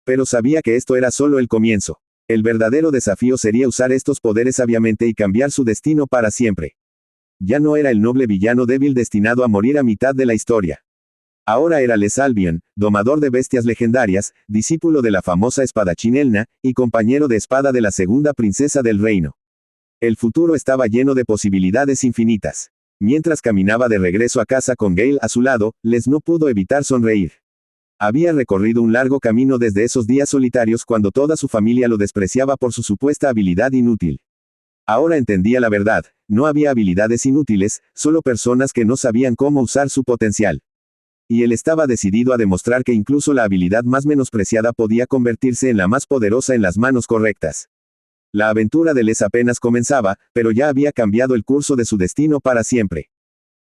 Pero sabía que esto era solo el comienzo. El verdadero desafío sería usar estos poderes sabiamente y cambiar su destino para siempre. Ya no era el noble villano débil destinado a morir a mitad de la historia. Ahora era Les Albion, domador de bestias legendarias, discípulo de la famosa espadachín Elna, y compañero de espada de la segunda princesa del reino. El futuro estaba lleno de posibilidades infinitas. Mientras caminaba de regreso a casa con Gale a su lado, Les no pudo evitar sonreír. Había recorrido un largo camino desde esos días solitarios cuando toda su familia lo despreciaba por su supuesta habilidad inútil. Ahora entendía la verdad, no había habilidades inútiles, solo personas que no sabían cómo usar su potencial. Y él estaba decidido a demostrar que incluso la habilidad más menospreciada podía convertirse en la más poderosa en las manos correctas. La aventura de Les apenas comenzaba, pero ya había cambiado el curso de su destino para siempre.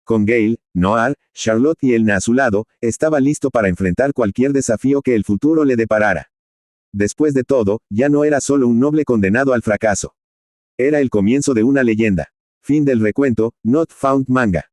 Con Gale, Noir, Charlotte y Elna a su lado, estaba listo para enfrentar cualquier desafío que el futuro le deparara. Después de todo, ya no era solo un noble condenado al fracaso. Era el comienzo de una leyenda. Fin del recuento, Not Found Manga.